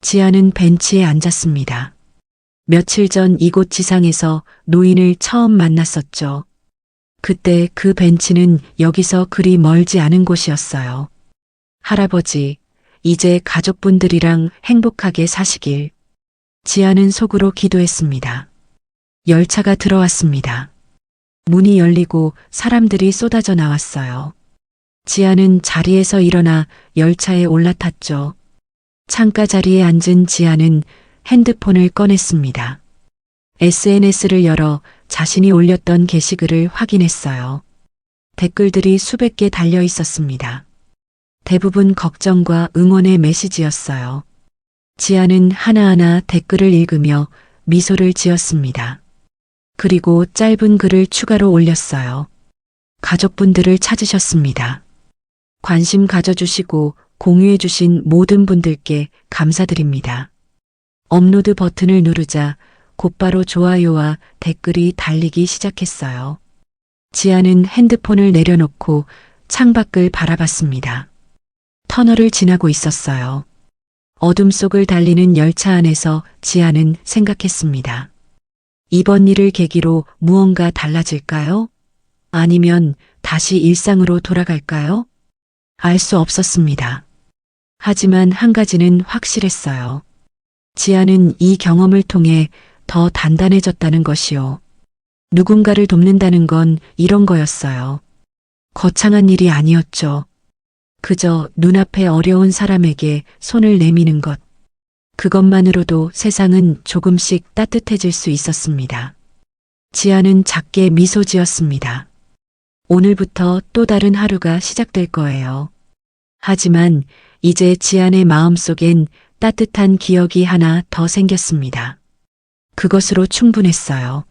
지아는 벤치에 앉았습니다. 며칠 전 이곳 지상에서 노인을 처음 만났었죠. 그때 그 벤치는 여기서 그리 멀지 않은 곳이었어요. 할아버지, 이제 가족분들이랑 행복하게 사시길. 지아는 속으로 기도했습니다. 열차가 들어왔습니다. 문이 열리고 사람들이 쏟아져 나왔어요. 지아는 자리에서 일어나 열차에 올라탔죠. 창가 자리에 앉은 지아는 핸드폰을 꺼냈습니다. SNS를 열어 자신이 올렸던 게시글을 확인했어요. 댓글들이 수백 개 달려 있었습니다. 대부분 걱정과 응원의 메시지였어요. 지아는 하나하나 댓글을 읽으며 미소를 지었습니다. 그리고 짧은 글을 추가로 올렸어요. 가족분들을 찾으셨습니다. 관심 가져주시고 공유해주신 모든 분들께 감사드립니다. 업로드 버튼을 누르자 곧바로 좋아요와 댓글이 달리기 시작했어요. 지아는 핸드폰을 내려놓고 창밖을 바라봤습니다. 터널을 지나고 있었어요. 어둠 속을 달리는 열차 안에서 지아는 생각했습니다. 이번 일을 계기로 무언가 달라질까요? 아니면 다시 일상으로 돌아갈까요? 알 수 없었습니다. 하지만 한 가지는 확실했어요. 지아는 이 경험을 통해 더 단단해졌다는 것이요. 누군가를 돕는다는 건 이런 거였어요. 거창한 일이 아니었죠. 그저 눈앞에 어려운 사람에게 손을 내미는 것. 그것만으로도 세상은 조금씩 따뜻해질 수 있었습니다. 지아는 작게 미소 지었습니다. 오늘부터 또 다른 하루가 시작될 거예요. 하지만 이제 지안의 마음속엔 따뜻한 기억이 하나 더 생겼습니다. 그것으로 충분했어요.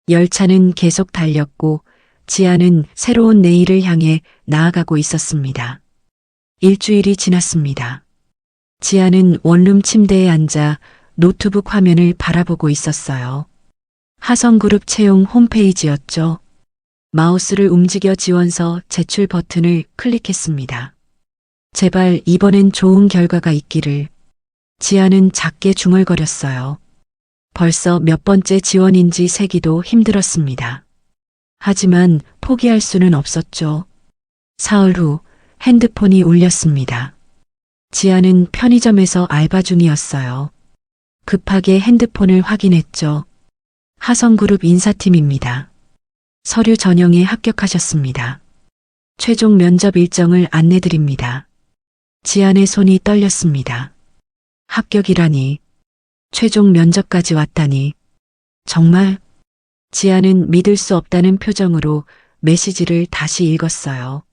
열차는 계속 달렸고 지안은 새로운 내일을 향해 나아가고 있었습니다. 일주일이 지났습니다. 지안은 원룸 침대에 앉아 노트북 화면을 바라보고 있었어요. 하성그룹 채용 홈페이지였죠. 마우스를 움직여 지원서 제출 버튼을 클릭했습니다. 제발 이번엔 좋은 결과가 있기를. 지아는 작게 중얼거렸어요. 벌써 몇 번째 지원인지 세기도 힘들었습니다. 하지만 포기할 수는 없었죠. 사흘 후 핸드폰이 울렸습니다. 지아는 편의점에서 알바 중이었어요. 급하게 핸드폰을 확인했죠. 하성그룹 인사팀입니다. 서류 전형에 합격하셨습니다. 최종 면접 일정을 안내드립니다. 지안의 손이 떨렸습니다. 합격이라니. 최종 면접까지 왔다니. 정말? 지안은 믿을 수 없다는 표정으로 메시지를 다시 읽었어요.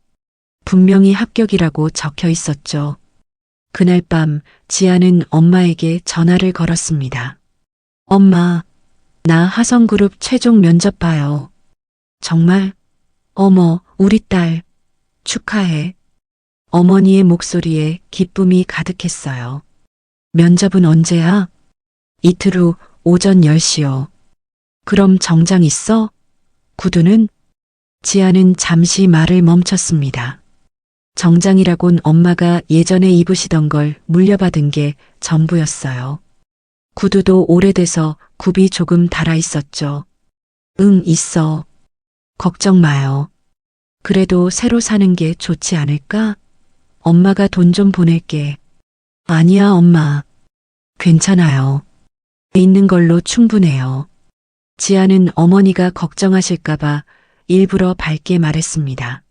분명히 합격이라고 적혀 있었죠. 그날 밤 지안은 엄마에게 전화를 걸었습니다. 엄마, 나 하성그룹 최종 면접 봐요. 정말? 어머, 우리 딸. 축하해. 어머니의 목소리에 기쁨이 가득했어요. 면접은 언제야? 이틀 후 오전 10시요. 그럼 정장 있어? 구두는? 지아는 잠시 말을 멈췄습니다. 정장이라곤 엄마가 예전에 입으시던 걸 물려받은 게 전부였어요. 구두도 오래돼서 굽이 조금 달아 있었죠. 응, 있어. 걱정 마요. 그래도 새로 사는 게 좋지 않을까? 엄마가 돈 좀 보낼게. 아니야, 엄마. 괜찮아요. 있는 걸로 충분해요. 지아는 어머니가 걱정하실까봐 일부러 밝게 말했습니다.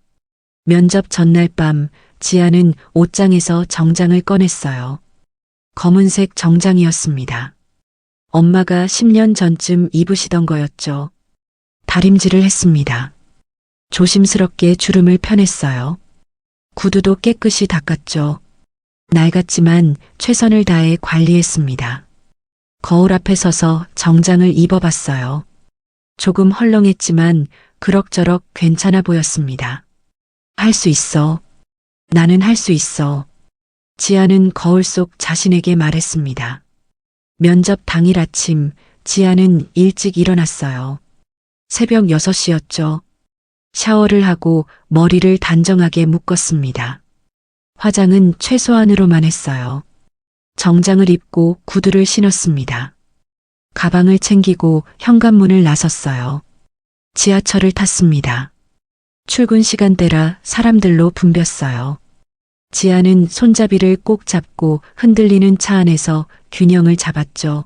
면접 전날 밤 지아는 옷장에서 정장을 꺼냈어요. 검은색 정장이었습니다. 엄마가 10년 전쯤 입으시던 거였죠. 다림질을 했습니다. 조심스럽게 주름을 펴냈어요. 구두도 깨끗이 닦았죠. 낡았지만 최선을 다해 관리했습니다. 거울 앞에 서서 정장을 입어봤어요. 조금 헐렁했지만 그럭저럭 괜찮아 보였습니다. 할 수 있어. 나는 할 수 있어. 지아는 거울 속 자신에게 말했습니다. 면접 당일 아침 지아는 일찍 일어났어요. 새벽 6시였죠. 샤워를 하고 머리를 단정하게 묶었습니다. 화장은 최소한으로만 했어요. 정장을 입고 구두를 신었습니다. 가방을 챙기고 현관문을 나섰어요. 지하철을 탔습니다. 출근 시간대라 사람들로 붐볐어요. 지아는 손잡이를 꼭 잡고 흔들리는 차 안에서 균형을 잡았죠.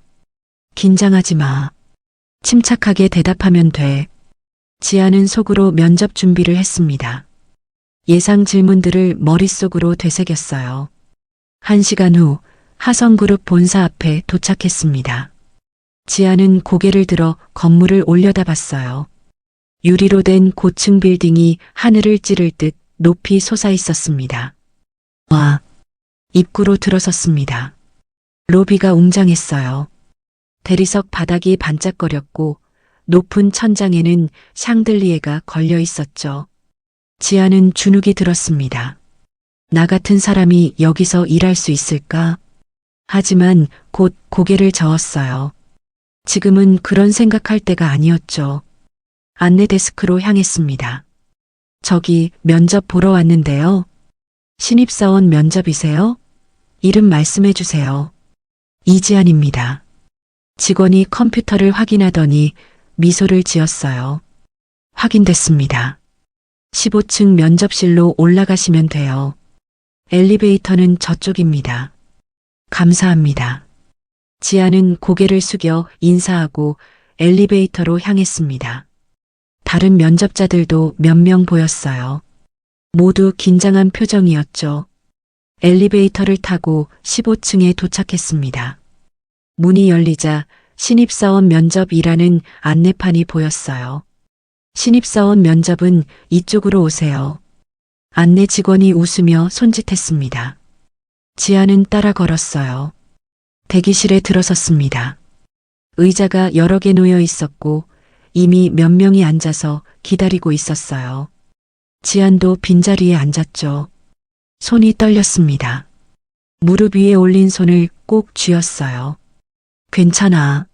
긴장하지 마. 침착하게 대답하면 돼. 지아는 속으로 면접 준비를 했습니다. 예상 질문들을 머릿속으로 되새겼어요. 1시간 후 하성그룹 본사 앞에 도착했습니다. 지아는 고개를 들어 건물을 올려다봤어요. 유리로 된 고층 빌딩이 하늘을 찌를 듯 높이 솟아 있었습니다. 와! 입구로 들어섰습니다. 로비가 웅장했어요. 대리석 바닥이 반짝거렸고 높은 천장에는 샹들리에가 걸려 있었죠. 지아는 주눅이 들었습니다. 나 같은 사람이 여기서 일할 수 있을까? 하지만 곧 고개를 저었어요. 지금은 그런 생각할 때가 아니었죠. 안내 데스크로 향했습니다. 저기 면접 보러 왔는데요. 신입사원 면접이세요? 이름 말씀해 주세요. 이지안입니다. 직원이 컴퓨터를 확인하더니 미소를 지었어요. 확인됐습니다. 15층 면접실로 올라가시면 돼요. 엘리베이터는 저쪽입니다. 감사합니다. 지아는 고개를 숙여 인사하고 엘리베이터로 향했습니다. 다른 면접자들도 몇 명 보였어요. 모두 긴장한 표정이었죠. 엘리베이터를 타고 15층에 도착했습니다. 문이 열리자 신입사원 면접이라는 안내판이 보였어요. 신입사원 면접은 이쪽으로 오세요. 안내 직원이 웃으며 손짓했습니다. 지아는 따라 걸었어요. 대기실에 들어섰습니다. 의자가 여러 개 놓여 있었고 이미 몇 명이 앉아서 기다리고 있었어요. 지안도 빈자리에 앉았죠. 손이 떨렸습니다. 무릎 위에 올린 손을 꼭 쥐었어요. 괜찮아.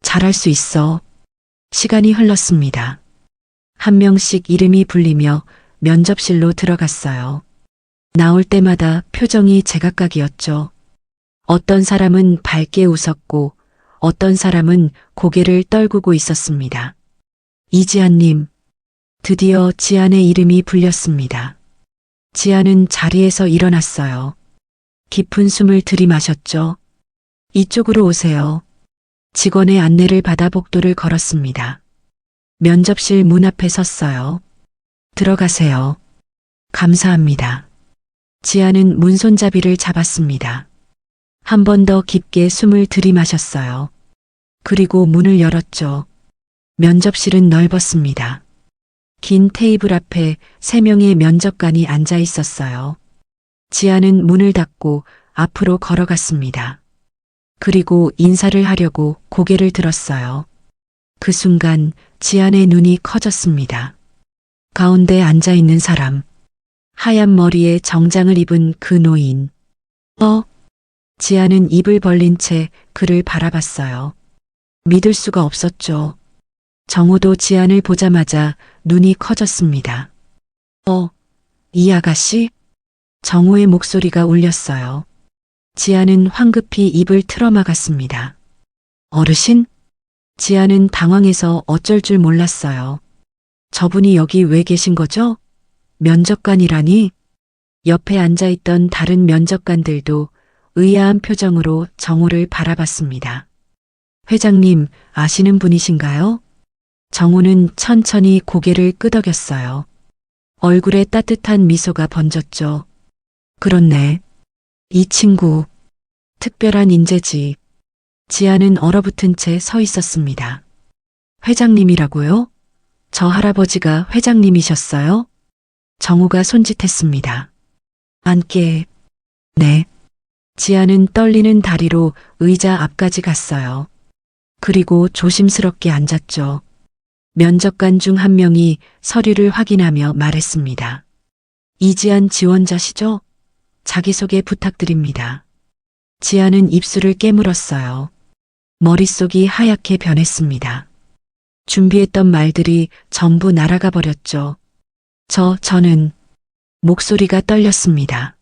잘할 수 있어. 시간이 흘렀습니다. 한 명씩 이름이 불리며 면접실로 들어갔어요. 나올 때마다 표정이 제각각이었죠. 어떤 사람은 밝게 웃었고 어떤 사람은 고개를 떨구고 있었습니다. 이지안님, 드디어 지안의 이름이 불렸습니다. 지안은 자리에서 일어났어요. 깊은 숨을 들이마셨죠. 이쪽으로 오세요. 직원의 안내를 받아 복도를 걸었습니다. 면접실 문 앞에 섰어요. 들어가세요. 감사합니다. 지안은 문손잡이를 잡았습니다. 한 번 더 깊게 숨을 들이마셨어요. 그리고 문을 열었죠. 면접실은 넓었습니다. 긴 테이블 앞에 3명의 면접관이 앉아 있었어요. 지안은 문을 닫고 앞으로 걸어갔습니다. 그리고 인사를 하려고 고개를 들었어요. 그 순간 지안의 눈이 커졌습니다. 가운데 앉아 있는 사람. 하얀 머리에 정장을 입은 그 노인. 지안은 입을 벌린 채 그를 바라봤어요. 믿을 수가 없었죠. 정호도 지안을 보자마자 눈이 커졌습니다. 이 아가씨? 정호의 목소리가 울렸어요. 지안은 황급히 입을 틀어막았습니다. 어르신? 지안은 당황해서 어쩔 줄 몰랐어요. 저분이 여기 왜 계신 거죠? 면접관이라니? 옆에 앉아있던 다른 면접관들도 의아한 표정으로 정호를 바라봤습니다. 회장님, 아시는 분이신가요? 정호는 천천히 고개를 끄덕였어요. 얼굴에 따뜻한 미소가 번졌죠. 그렇네. 이 친구, 특별한 인재지. 지안은 얼어붙은 채 서 있었습니다. 회장님이라고요? 저 할아버지가 회장님이셨어요? 정호가 손짓했습니다. 앉게. 네. 지안은 떨리는 다리로 의자 앞까지 갔어요. 그리고 조심스럽게 앉았죠. 면접관 중 한 명이 서류를 확인하며 말했습니다. 이지안 지원자시죠? 자기소개 부탁드립니다. 지안은 입술을 깨물었어요. 머릿속이 하얗게 변했습니다. 준비했던 말들이 전부 날아가 버렸죠. 저는 목소리가 떨렸습니다.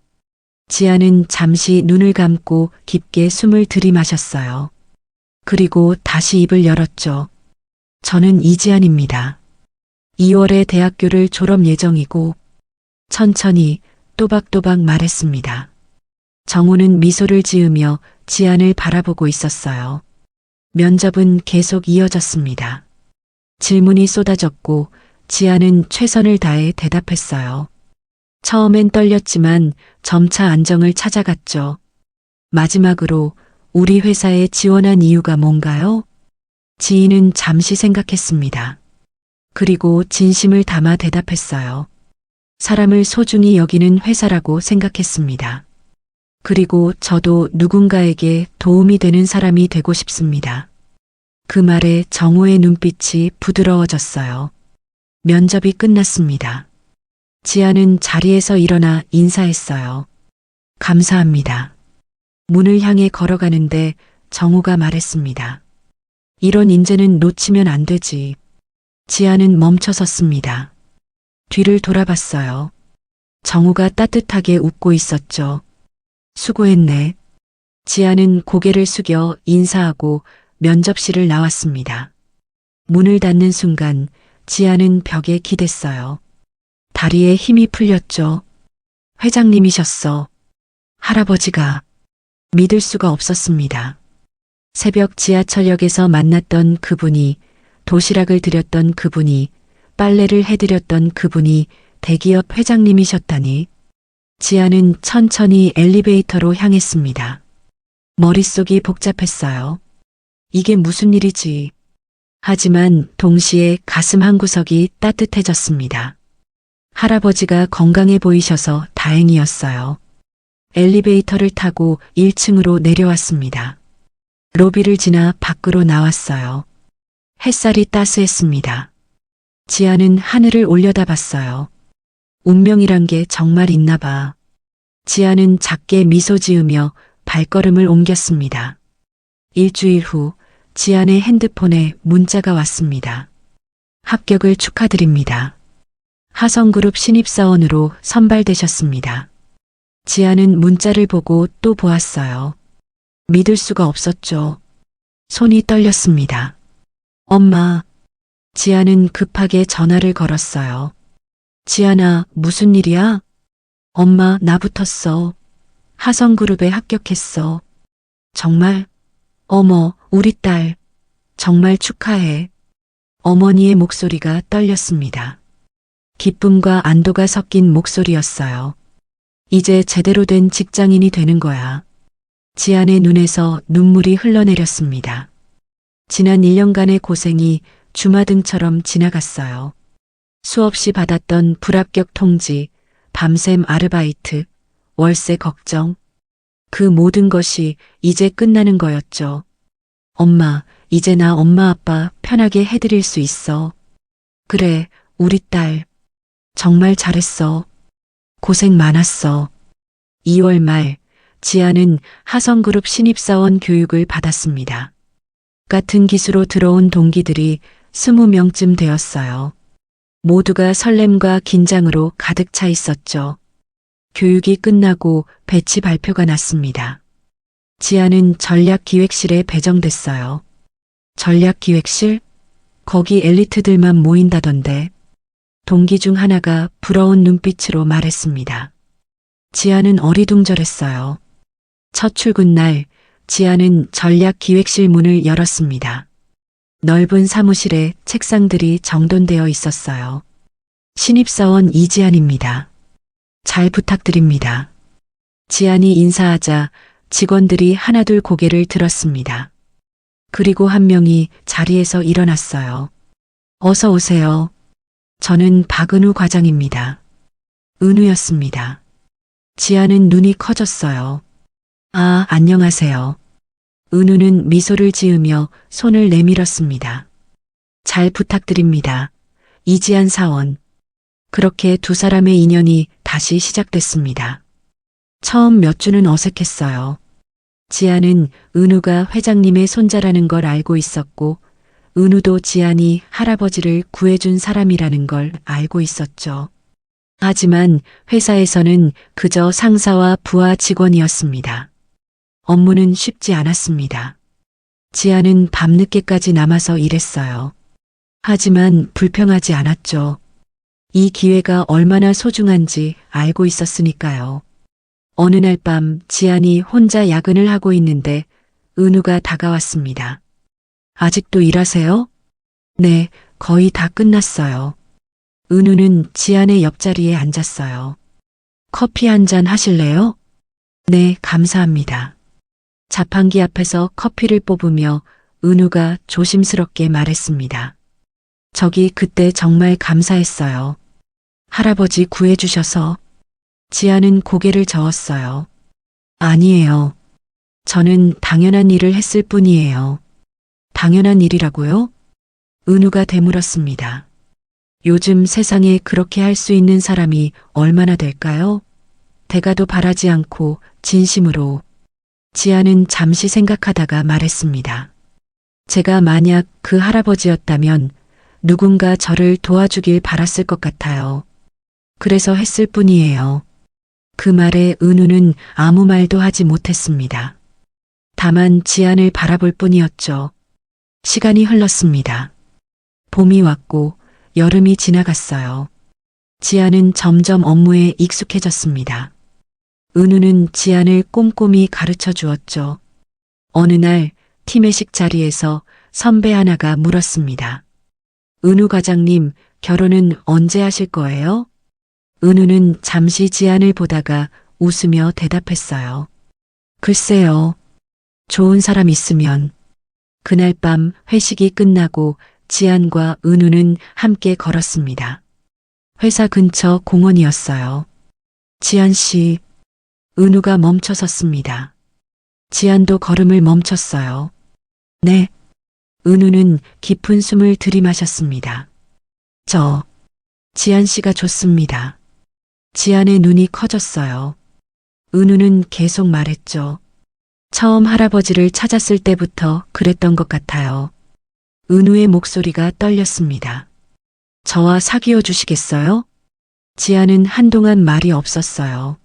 지안은 잠시 눈을 감고 깊게 숨을 들이마셨어요. 그리고 다시 입을 열었죠. 저는 이지안입니다. 2월에 대학교를 졸업 예정이고 천천히 또박또박 말했습니다. 정호는 미소를 지으며 지안을 바라보고 있었어요. 면접은 계속 이어졌습니다. 질문이 쏟아졌고 지안은 최선을 다해 대답했어요. 처음엔 떨렸지만 점차 안정을 찾아갔죠. 마지막으로 우리 회사에 지원한 이유가 뭔가요? 지인은 잠시 생각했습니다. 그리고 진심을 담아 대답했어요. 사람을 소중히 여기는 회사라고 생각했습니다. 그리고 저도 누군가에게 도움이 되는 사람이 되고 싶습니다. 그 말에 정호의 눈빛이 부드러워졌어요. 면접이 끝났습니다. 지안은 자리에서 일어나 인사했어요. 감사합니다. 문을 향해 걸어가는데 정호가 말했습니다. 이런 인재는 놓치면 안 되지. 지안은 멈춰섰습니다. 뒤를 돌아봤어요. 정호가 따뜻하게 웃고 있었죠. 수고했네. 지안은 고개를 숙여 인사하고 면접실을 나왔습니다. 문을 닫는 순간 지안은 벽에 기댔어요. 다리에 힘이 풀렸죠. 회장님이셨어. 할아버지가. 믿을 수가 없었습니다. 새벽 지하철역에서 만났던 그분이, 도시락을 드렸던 그분이, 빨래를 해드렸던 그분이 대기업 회장님이셨다니. 지안은 천천히 엘리베이터로 향했습니다. 머릿속이 복잡했어요. 이게 무슨 일이지? 하지만 동시에 가슴 한구석이 따뜻해졌습니다. 할아버지가 건강해 보이셔서 다행이었어요. 엘리베이터를 타고 1층으로 내려왔습니다. 로비를 지나 밖으로 나왔어요. 햇살이 따스했습니다. 지안은 하늘을 올려다봤어요. 운명이란 게 정말 있나 봐. 지안은 작게 미소 지으며 발걸음을 옮겼습니다. 일주일 후 지안의 핸드폰에 문자가 왔습니다. 합격을 축하드립니다. 하성그룹 신입사원으로 선발되셨습니다. 지안은 문자를 보고 또 보았어요. 믿을 수가 없었죠. 손이 떨렸습니다. 엄마. 지안은 급하게 전화를 걸었어요. 지안아, 무슨 일이야? 엄마, 나 붙었어. 하성그룹에 합격했어. 정말? 어머, 우리 딸. 정말 축하해. 어머니의 목소리가 떨렸습니다. 기쁨과 안도가 섞인 목소리였어요. 이제 제대로 된 직장인이 되는 거야. 지안의 눈에서 눈물이 흘러내렸습니다. 지난 1년간의 고생이 주마등처럼 지나갔어요. 수없이 받았던 불합격 통지, 밤샘 아르바이트, 월세 걱정. 그 모든 것이 이제 끝나는 거였죠. 엄마, 이제 나 엄마 아빠 편하게 해드릴 수 있어. 그래, 우리 딸. 정말 잘했어. 고생 많았어. 2월 말, 지아는 하성그룹 신입사원 교육을 받았습니다. 같은 기수로 들어온 동기들이 20명쯤 되었어요. 모두가 설렘과 긴장으로 가득 차 있었죠. 교육이 끝나고 배치 발표가 났습니다. 지아는 전략기획실에 배정됐어요. 전략기획실? 거기 엘리트들만 모인다던데. 동기 중 하나가 부러운 눈빛으로 말했습니다. 지아는 어리둥절했어요. 첫 출근 날, 지아는 전략기획실 문을 열었습니다. 넓은 사무실에 책상들이 정돈되어 있었어요. 신입사원 이지안입니다. 잘 부탁드립니다. 지안이 인사하자 직원들이 하나둘 고개를 들었습니다. 그리고 한 명이 자리에서 일어났어요. 어서 오세요. 저는 박은우 과장입니다. 은우였습니다. 지아는 눈이 커졌어요. 아, 안녕하세요. 은우는 미소를 지으며 손을 내밀었습니다. 잘 부탁드립니다. 이지안 사원. 그렇게 두 사람의 인연이 다시 시작됐습니다. 처음 몇 주는 어색했어요. 지안은 은우가 회장님의 손자라는 걸 알고 있었고, 은우도 지안이 할아버지를 구해준 사람이라는 걸 알고 있었죠. 하지만 회사에서는 그저 상사와 부하 직원이었습니다. 업무는 쉽지 않았습니다. 지아는 밤늦게까지 남아서 일했어요. 하지만 불평하지 않았죠. 이 기회가 얼마나 소중한지 알고 있었으니까요. 어느 날 밤 지안이 혼자 야근을 하고 있는데 은우가 다가왔습니다. 아직도 일하세요? 네, 거의 다 끝났어요. 은우는 지안의 옆자리에 앉았어요. 커피 한 잔 하실래요? 네, 감사합니다. 자판기 앞에서 커피를 뽑으며 은우가 조심스럽게 말했습니다. 저기 그때 정말 감사했어요. 할아버지 구해주셔서. 지아는 고개를 저었어요. 아니에요. 저는 당연한 일을 했을 뿐이에요. 당연한 일이라고요? 은우가 되물었습니다. 요즘 세상에 그렇게 할 수 있는 사람이 얼마나 될까요? 대가도 바라지 않고 진심으로. 지아는 잠시 생각하다가 말했습니다. 제가 만약 그 할아버지였다면 누군가 저를 도와주길 바랐을 것 같아요. 그래서 했을 뿐이에요. 그 말에 은우는 아무 말도 하지 못했습니다. 다만 지안을 바라볼 뿐이었죠. 시간이 흘렀습니다. 봄이 왔고 여름이 지나갔어요. 지안은 점점 업무에 익숙해졌습니다. 은우는 지안을 꼼꼼히 가르쳐 주었죠. 어느 날 팀회식 자리에서 선배 하나가 물었습니다. 은우 과장님, 결혼은 언제 하실 거예요? 은우는 잠시 지안을 보다가 웃으며 대답했어요. 글쎄요. 좋은 사람 있으면. 그날 밤 회식이 끝나고 지안과 은우는 함께 걸었습니다. 회사 근처 공원이었어요. 지안 씨. 은우가 멈춰 섰습니다. 지안도 걸음을 멈췄어요. 네. 은우는 깊은 숨을 들이마셨습니다. 지안 씨가 좋습니다. 지안의 눈이 커졌어요. 은우는 계속 말했죠. 처음 할아버지를 찾았을 때부터 그랬던 것 같아요. 은우의 목소리가 떨렸습니다. 저와 사귀어 주시겠어요? 지안은 한동안 말이 없었어요.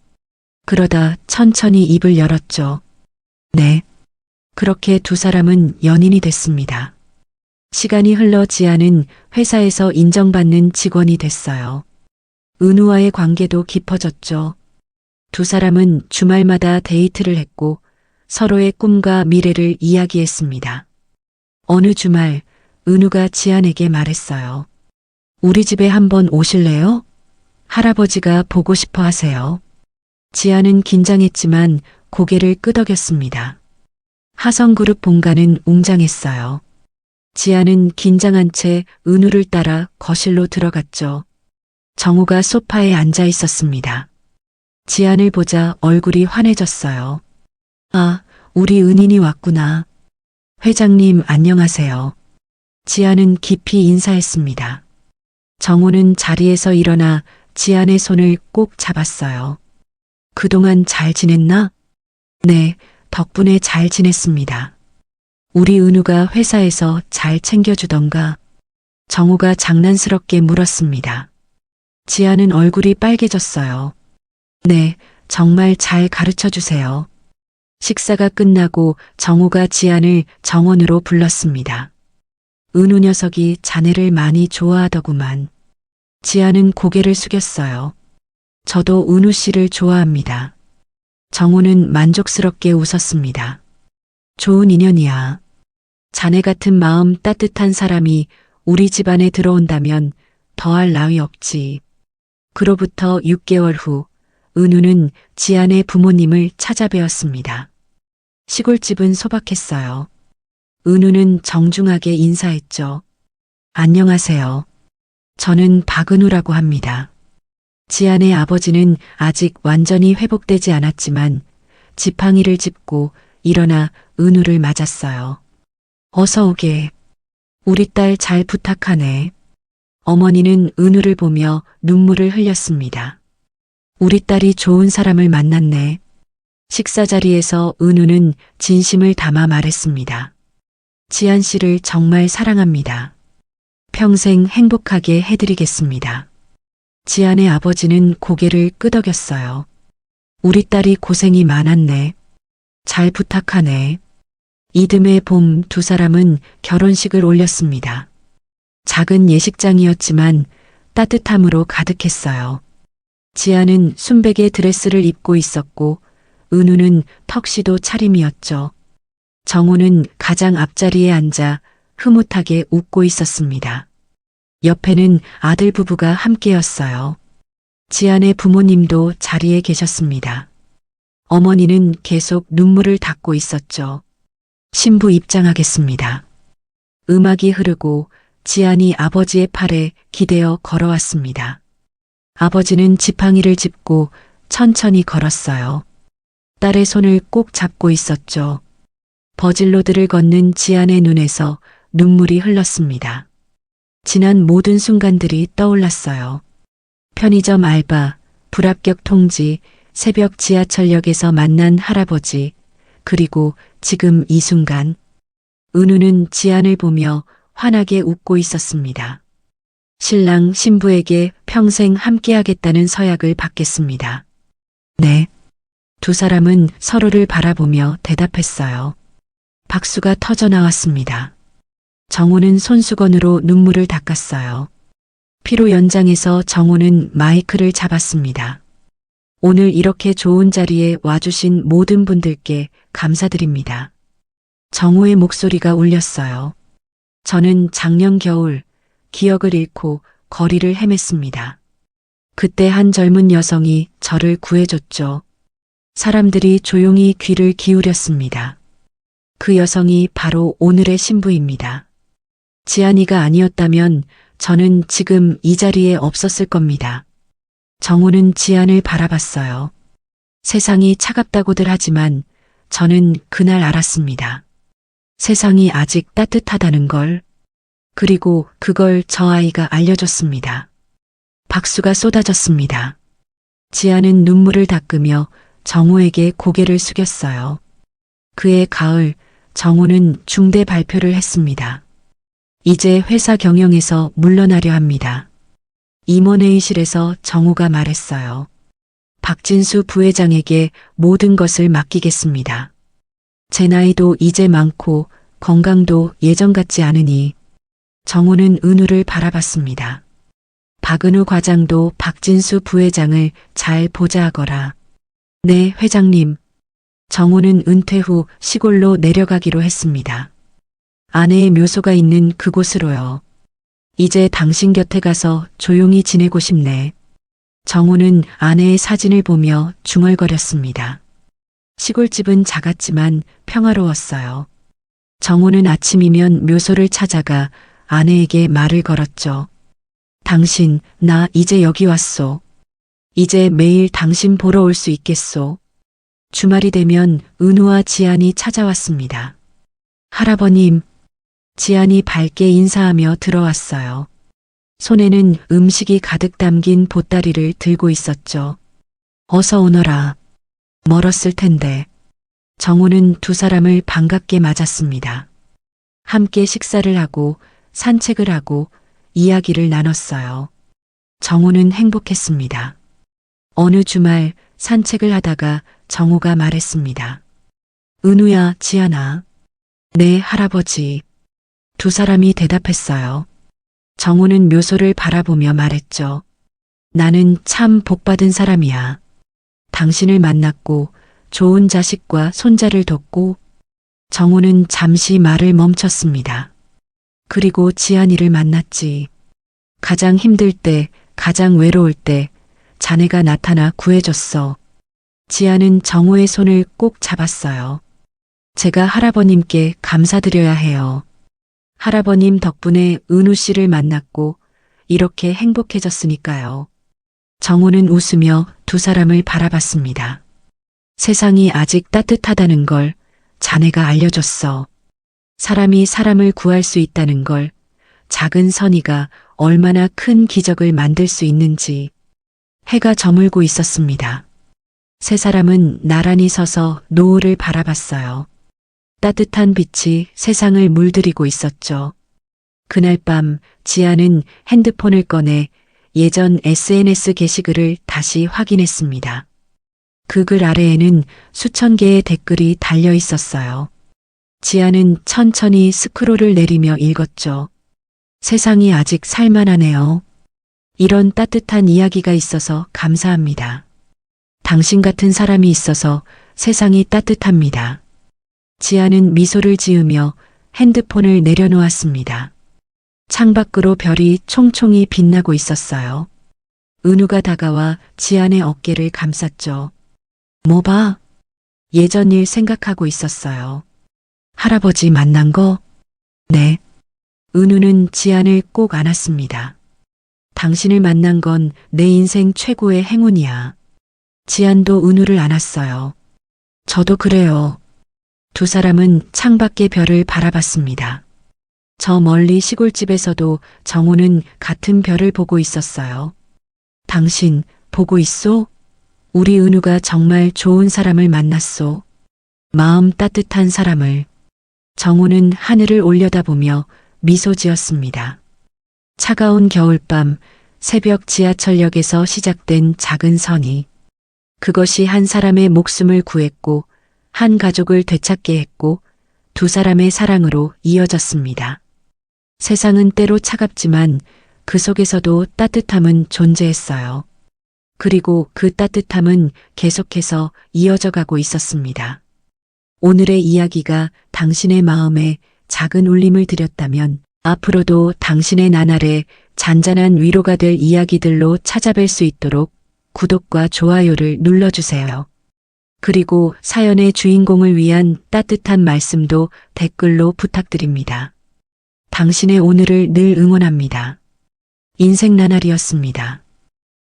그러다 천천히 입을 열었죠. 네. 그렇게 두 사람은 연인이 됐습니다. 시간이 흘러 지아는 회사에서 인정받는 직원이 됐어요. 은우와의 관계도 깊어졌죠. 두 사람은 주말마다 데이트를 했고 서로의 꿈과 미래를 이야기했습니다. 어느 주말 은우가 지안에게 말했어요. 우리 집에 한번 오실래요? 할아버지가 보고 싶어 하세요. 지안은 긴장했지만 고개를 끄덕였습니다. 하성그룹 본가는 웅장했어요. 지안은 긴장한 채 은우를 따라 거실로 들어갔죠. 정우가 소파에 앉아 있었습니다. 지안을 보자 얼굴이 환해졌어요. 아, 우리 은인이 왔구나. 회장님 안녕하세요. 지안은 깊이 인사했습니다. 정우는 자리에서 일어나 지안의 손을 꼭 잡았어요. 그동안 잘 지냈나? 네, 덕분에 잘 지냈습니다. 우리 은우가 회사에서 잘 챙겨주던가? 정우가 장난스럽게 물었습니다. 지안은 얼굴이 빨개졌어요. 네, 정말 잘 가르쳐 주세요. 식사가 끝나고 정우가 지안을 정원으로 불렀습니다. 은우 녀석이 자네를 많이 좋아하더구만. 지안은 고개를 숙였어요. 저도 은우 씨를 좋아합니다. 정우는 만족스럽게 웃었습니다. 좋은 인연이야. 자네 같은 마음 따뜻한 사람이 우리 집안에 들어온다면 더할 나위 없지. 그로부터 6개월 후 은우는 지안의 부모님을 찾아뵈었습니다. 시골집은 소박했어요. 은우는 정중하게 인사했죠. 안녕하세요. 저는 박은우라고 합니다. 지안의 아버지는 아직 완전히 회복되지 않았지만 지팡이를 짚고 일어나 은우를 맞았어요. 어서 오게. 우리 딸 잘 부탁하네. 어머니는 은우를 보며 눈물을 흘렸습니다. 우리 딸이 좋은 사람을 만났네. 식사 자리에서 은우는 진심을 담아 말했습니다. 지안 씨를 정말 사랑합니다. 평생 행복하게 해드리겠습니다. 지안의 아버지는 고개를 끄덕였어요. 우리 딸이 고생이 많았네. 잘 부탁하네. 이듬해 봄 두 사람은 결혼식을 올렸습니다. 작은 예식장이었지만 따뜻함으로 가득했어요. 지안은 순백의 드레스를 입고 있었고 은우는 턱시도 차림이었죠. 정우는 가장 앞자리에 앉아 흐뭇하게 웃고 있었습니다. 옆에는 아들 부부가 함께였어요. 지안의 부모님도 자리에 계셨습니다. 어머니는 계속 눈물을 닦고 있었죠. 신부 입장하겠습니다. 음악이 흐르고 지안이 아버지의 팔에 기대어 걸어왔습니다. 아버지는 지팡이를 짚고 천천히 걸었어요. 딸의 손을 꼭 잡고 있었죠. 버질로드를 걷는 지안의 눈에서 눈물이 흘렀습니다. 지난 모든 순간들이 떠올랐어요. 편의점 알바, 불합격 통지, 새벽 지하철역에서 만난 할아버지, 그리고 지금 이 순간. 은우는 지안을 보며 환하게 웃고 있었습니다. 신랑 신부에게 평생 함께하겠다는 서약을 받겠습니다. 네. 두 사람은 서로를 바라보며 대답했어요. 박수가 터져 나왔습니다. 정우는 손수건으로 눈물을 닦았어요. 피로 연장해서 정우는 마이크를 잡았습니다. 오늘 이렇게 좋은 자리에 와주신 모든 분들께 감사드립니다. 정우의 목소리가 울렸어요. 저는 작년 겨울 기억을 잃고 거리를 헤맸습니다. 그때 한 젊은 여성이 저를 구해줬죠. 사람들이 조용히 귀를 기울였습니다. 그 여성이 바로 오늘의 신부입니다. 지안이가 아니었다면 저는 지금 이 자리에 없었을 겁니다. 정우는 지안을 바라봤어요. 세상이 차갑다고들 하지만 저는 그날 알았습니다. 세상이 아직 따뜻하다는 걸. 그리고 그걸 저 아이가 알려줬습니다. 박수가 쏟아졌습니다. 지안은 눈물을 닦으며 정우에게 고개를 숙였어요. 그해 가을 정우는 중대 발표를 했습니다. 이제 회사 경영에서 물러나려 합니다. 임원회의실에서 정우가 말했어요. 박진수 부회장에게 모든 것을 맡기겠습니다. 제 나이도 이제 많고 건강도 예전 같지 않으니 정우는 은우를 바라봤습니다. 박은우 과장도 박진수 부회장을 잘 보좌하거라. 네, 회장님. 정우는 은퇴 후 시골로 내려가기로 했습니다. 아내의 묘소가 있는 그곳으로요. 이제 당신 곁에 가서 조용히 지내고 싶네. 정우는 아내의 사진을 보며 중얼거렸습니다. 시골집은 작았지만 평화로웠어요. 정우는 아침이면 묘소를 찾아가 아내에게 말을 걸었죠. 당신, 나 이제 여기 왔소. 이제 매일 당신 보러 올 수 있겠소. 주말이 되면 은우와 지안이 찾아왔습니다. 할아버님, 지안이 밝게 인사하며 들어왔어요. 손에는 음식이 가득 담긴 보따리를 들고 있었죠. 어서 오너라. 멀었을 텐데. 정우는 두 사람을 반갑게 맞았습니다. 함께 식사를 하고 산책을 하고 이야기를 나눴어요. 정우는 행복했습니다. 어느 주말 산책을 하다가 정우가 말했습니다. 은우야, 지안아. 네, 할아버지. 두 사람이 대답했어요. 정우는 묘소를 바라보며 말했죠. 나는 참 복받은 사람이야. 당신을 만났고 좋은 자식과 손자를 뒀고. 정우는 잠시 말을 멈췄습니다. 그리고 지안이를 만났지. 가장 힘들 때, 가장 외로울 때 자네가 나타나 구해줬어. 지안은 정우의 손을 꼭 잡았어요. 제가 할아버님께 감사드려야 해요. 할아버님 덕분에 은우 씨를 만났고 이렇게 행복해졌으니까요. 정우는 웃으며 두 사람을 바라봤습니다. 세상이 아직 따뜻하다는 걸 자네가 알려줬어. 사람이 사람을 구할 수 있다는 걸, 작은 선의가 얼마나 큰 기적을 만들 수 있는지. 해가 저물고 있었습니다. 세 사람은 나란히 서서 노을을 바라봤어요. 따뜻한 빛이 세상을 물들이고 있었죠. 그날 밤 지아는 핸드폰을 꺼내 예전 SNS 게시글을 다시 확인했습니다. 그 글 아래에는 수천 개의 댓글이 달려 있었어요. 지아는 천천히 스크롤을 내리며 읽었죠. 세상이 아직 살만하네요. 이런 따뜻한 이야기가 있어서 감사합니다. 당신 같은 사람이 있어서 세상이 따뜻합니다. 지아는 미소를 지으며 핸드폰을 내려놓았습니다. 창밖으로 별이 총총히 빛나고 있었어요. 은우가 다가와 지안의 어깨를 감쌌죠. 뭐 봐? 예전 일 생각하고 있었어요. 할아버지 만난 거? 네. 은우는 지안을 꼭 안았습니다. 당신을 만난 건 내 인생 최고의 행운이야. 지안도 은우를 안았어요. 저도 그래요. 두 사람은 창밖의 별을 바라봤습니다. 저 멀리 시골집에서도 정우는 같은 별을 보고 있었어요. 당신 보고 있소? 우리 은우가 정말 좋은 사람을 만났소. 마음 따뜻한 사람을. 정우는 하늘을 올려다보며 미소 지었습니다. 차가운 겨울밤, 새벽 지하철역에서 시작된 작은 선의. 그것이 한 사람의 목숨을 구했고, 한 가족을 되찾게 했고, 두 사람의 사랑으로 이어졌습니다. 세상은 때로 차갑지만 그 속에서도 따뜻함은 존재했어요. 그리고 그 따뜻함은 계속해서 이어져 가고 있었습니다. 오늘의 이야기가 당신의 마음에 작은 울림을 드렸다면 앞으로도 당신의 나날에 잔잔한 위로가 될 이야기들로 찾아뵐 수 있도록 구독과 좋아요를 눌러주세요. 그리고 사연의 주인공을 위한 따뜻한 말씀도 댓글로 부탁드립니다. 당신의 오늘을 늘 응원합니다. 인생 나날이었습니다.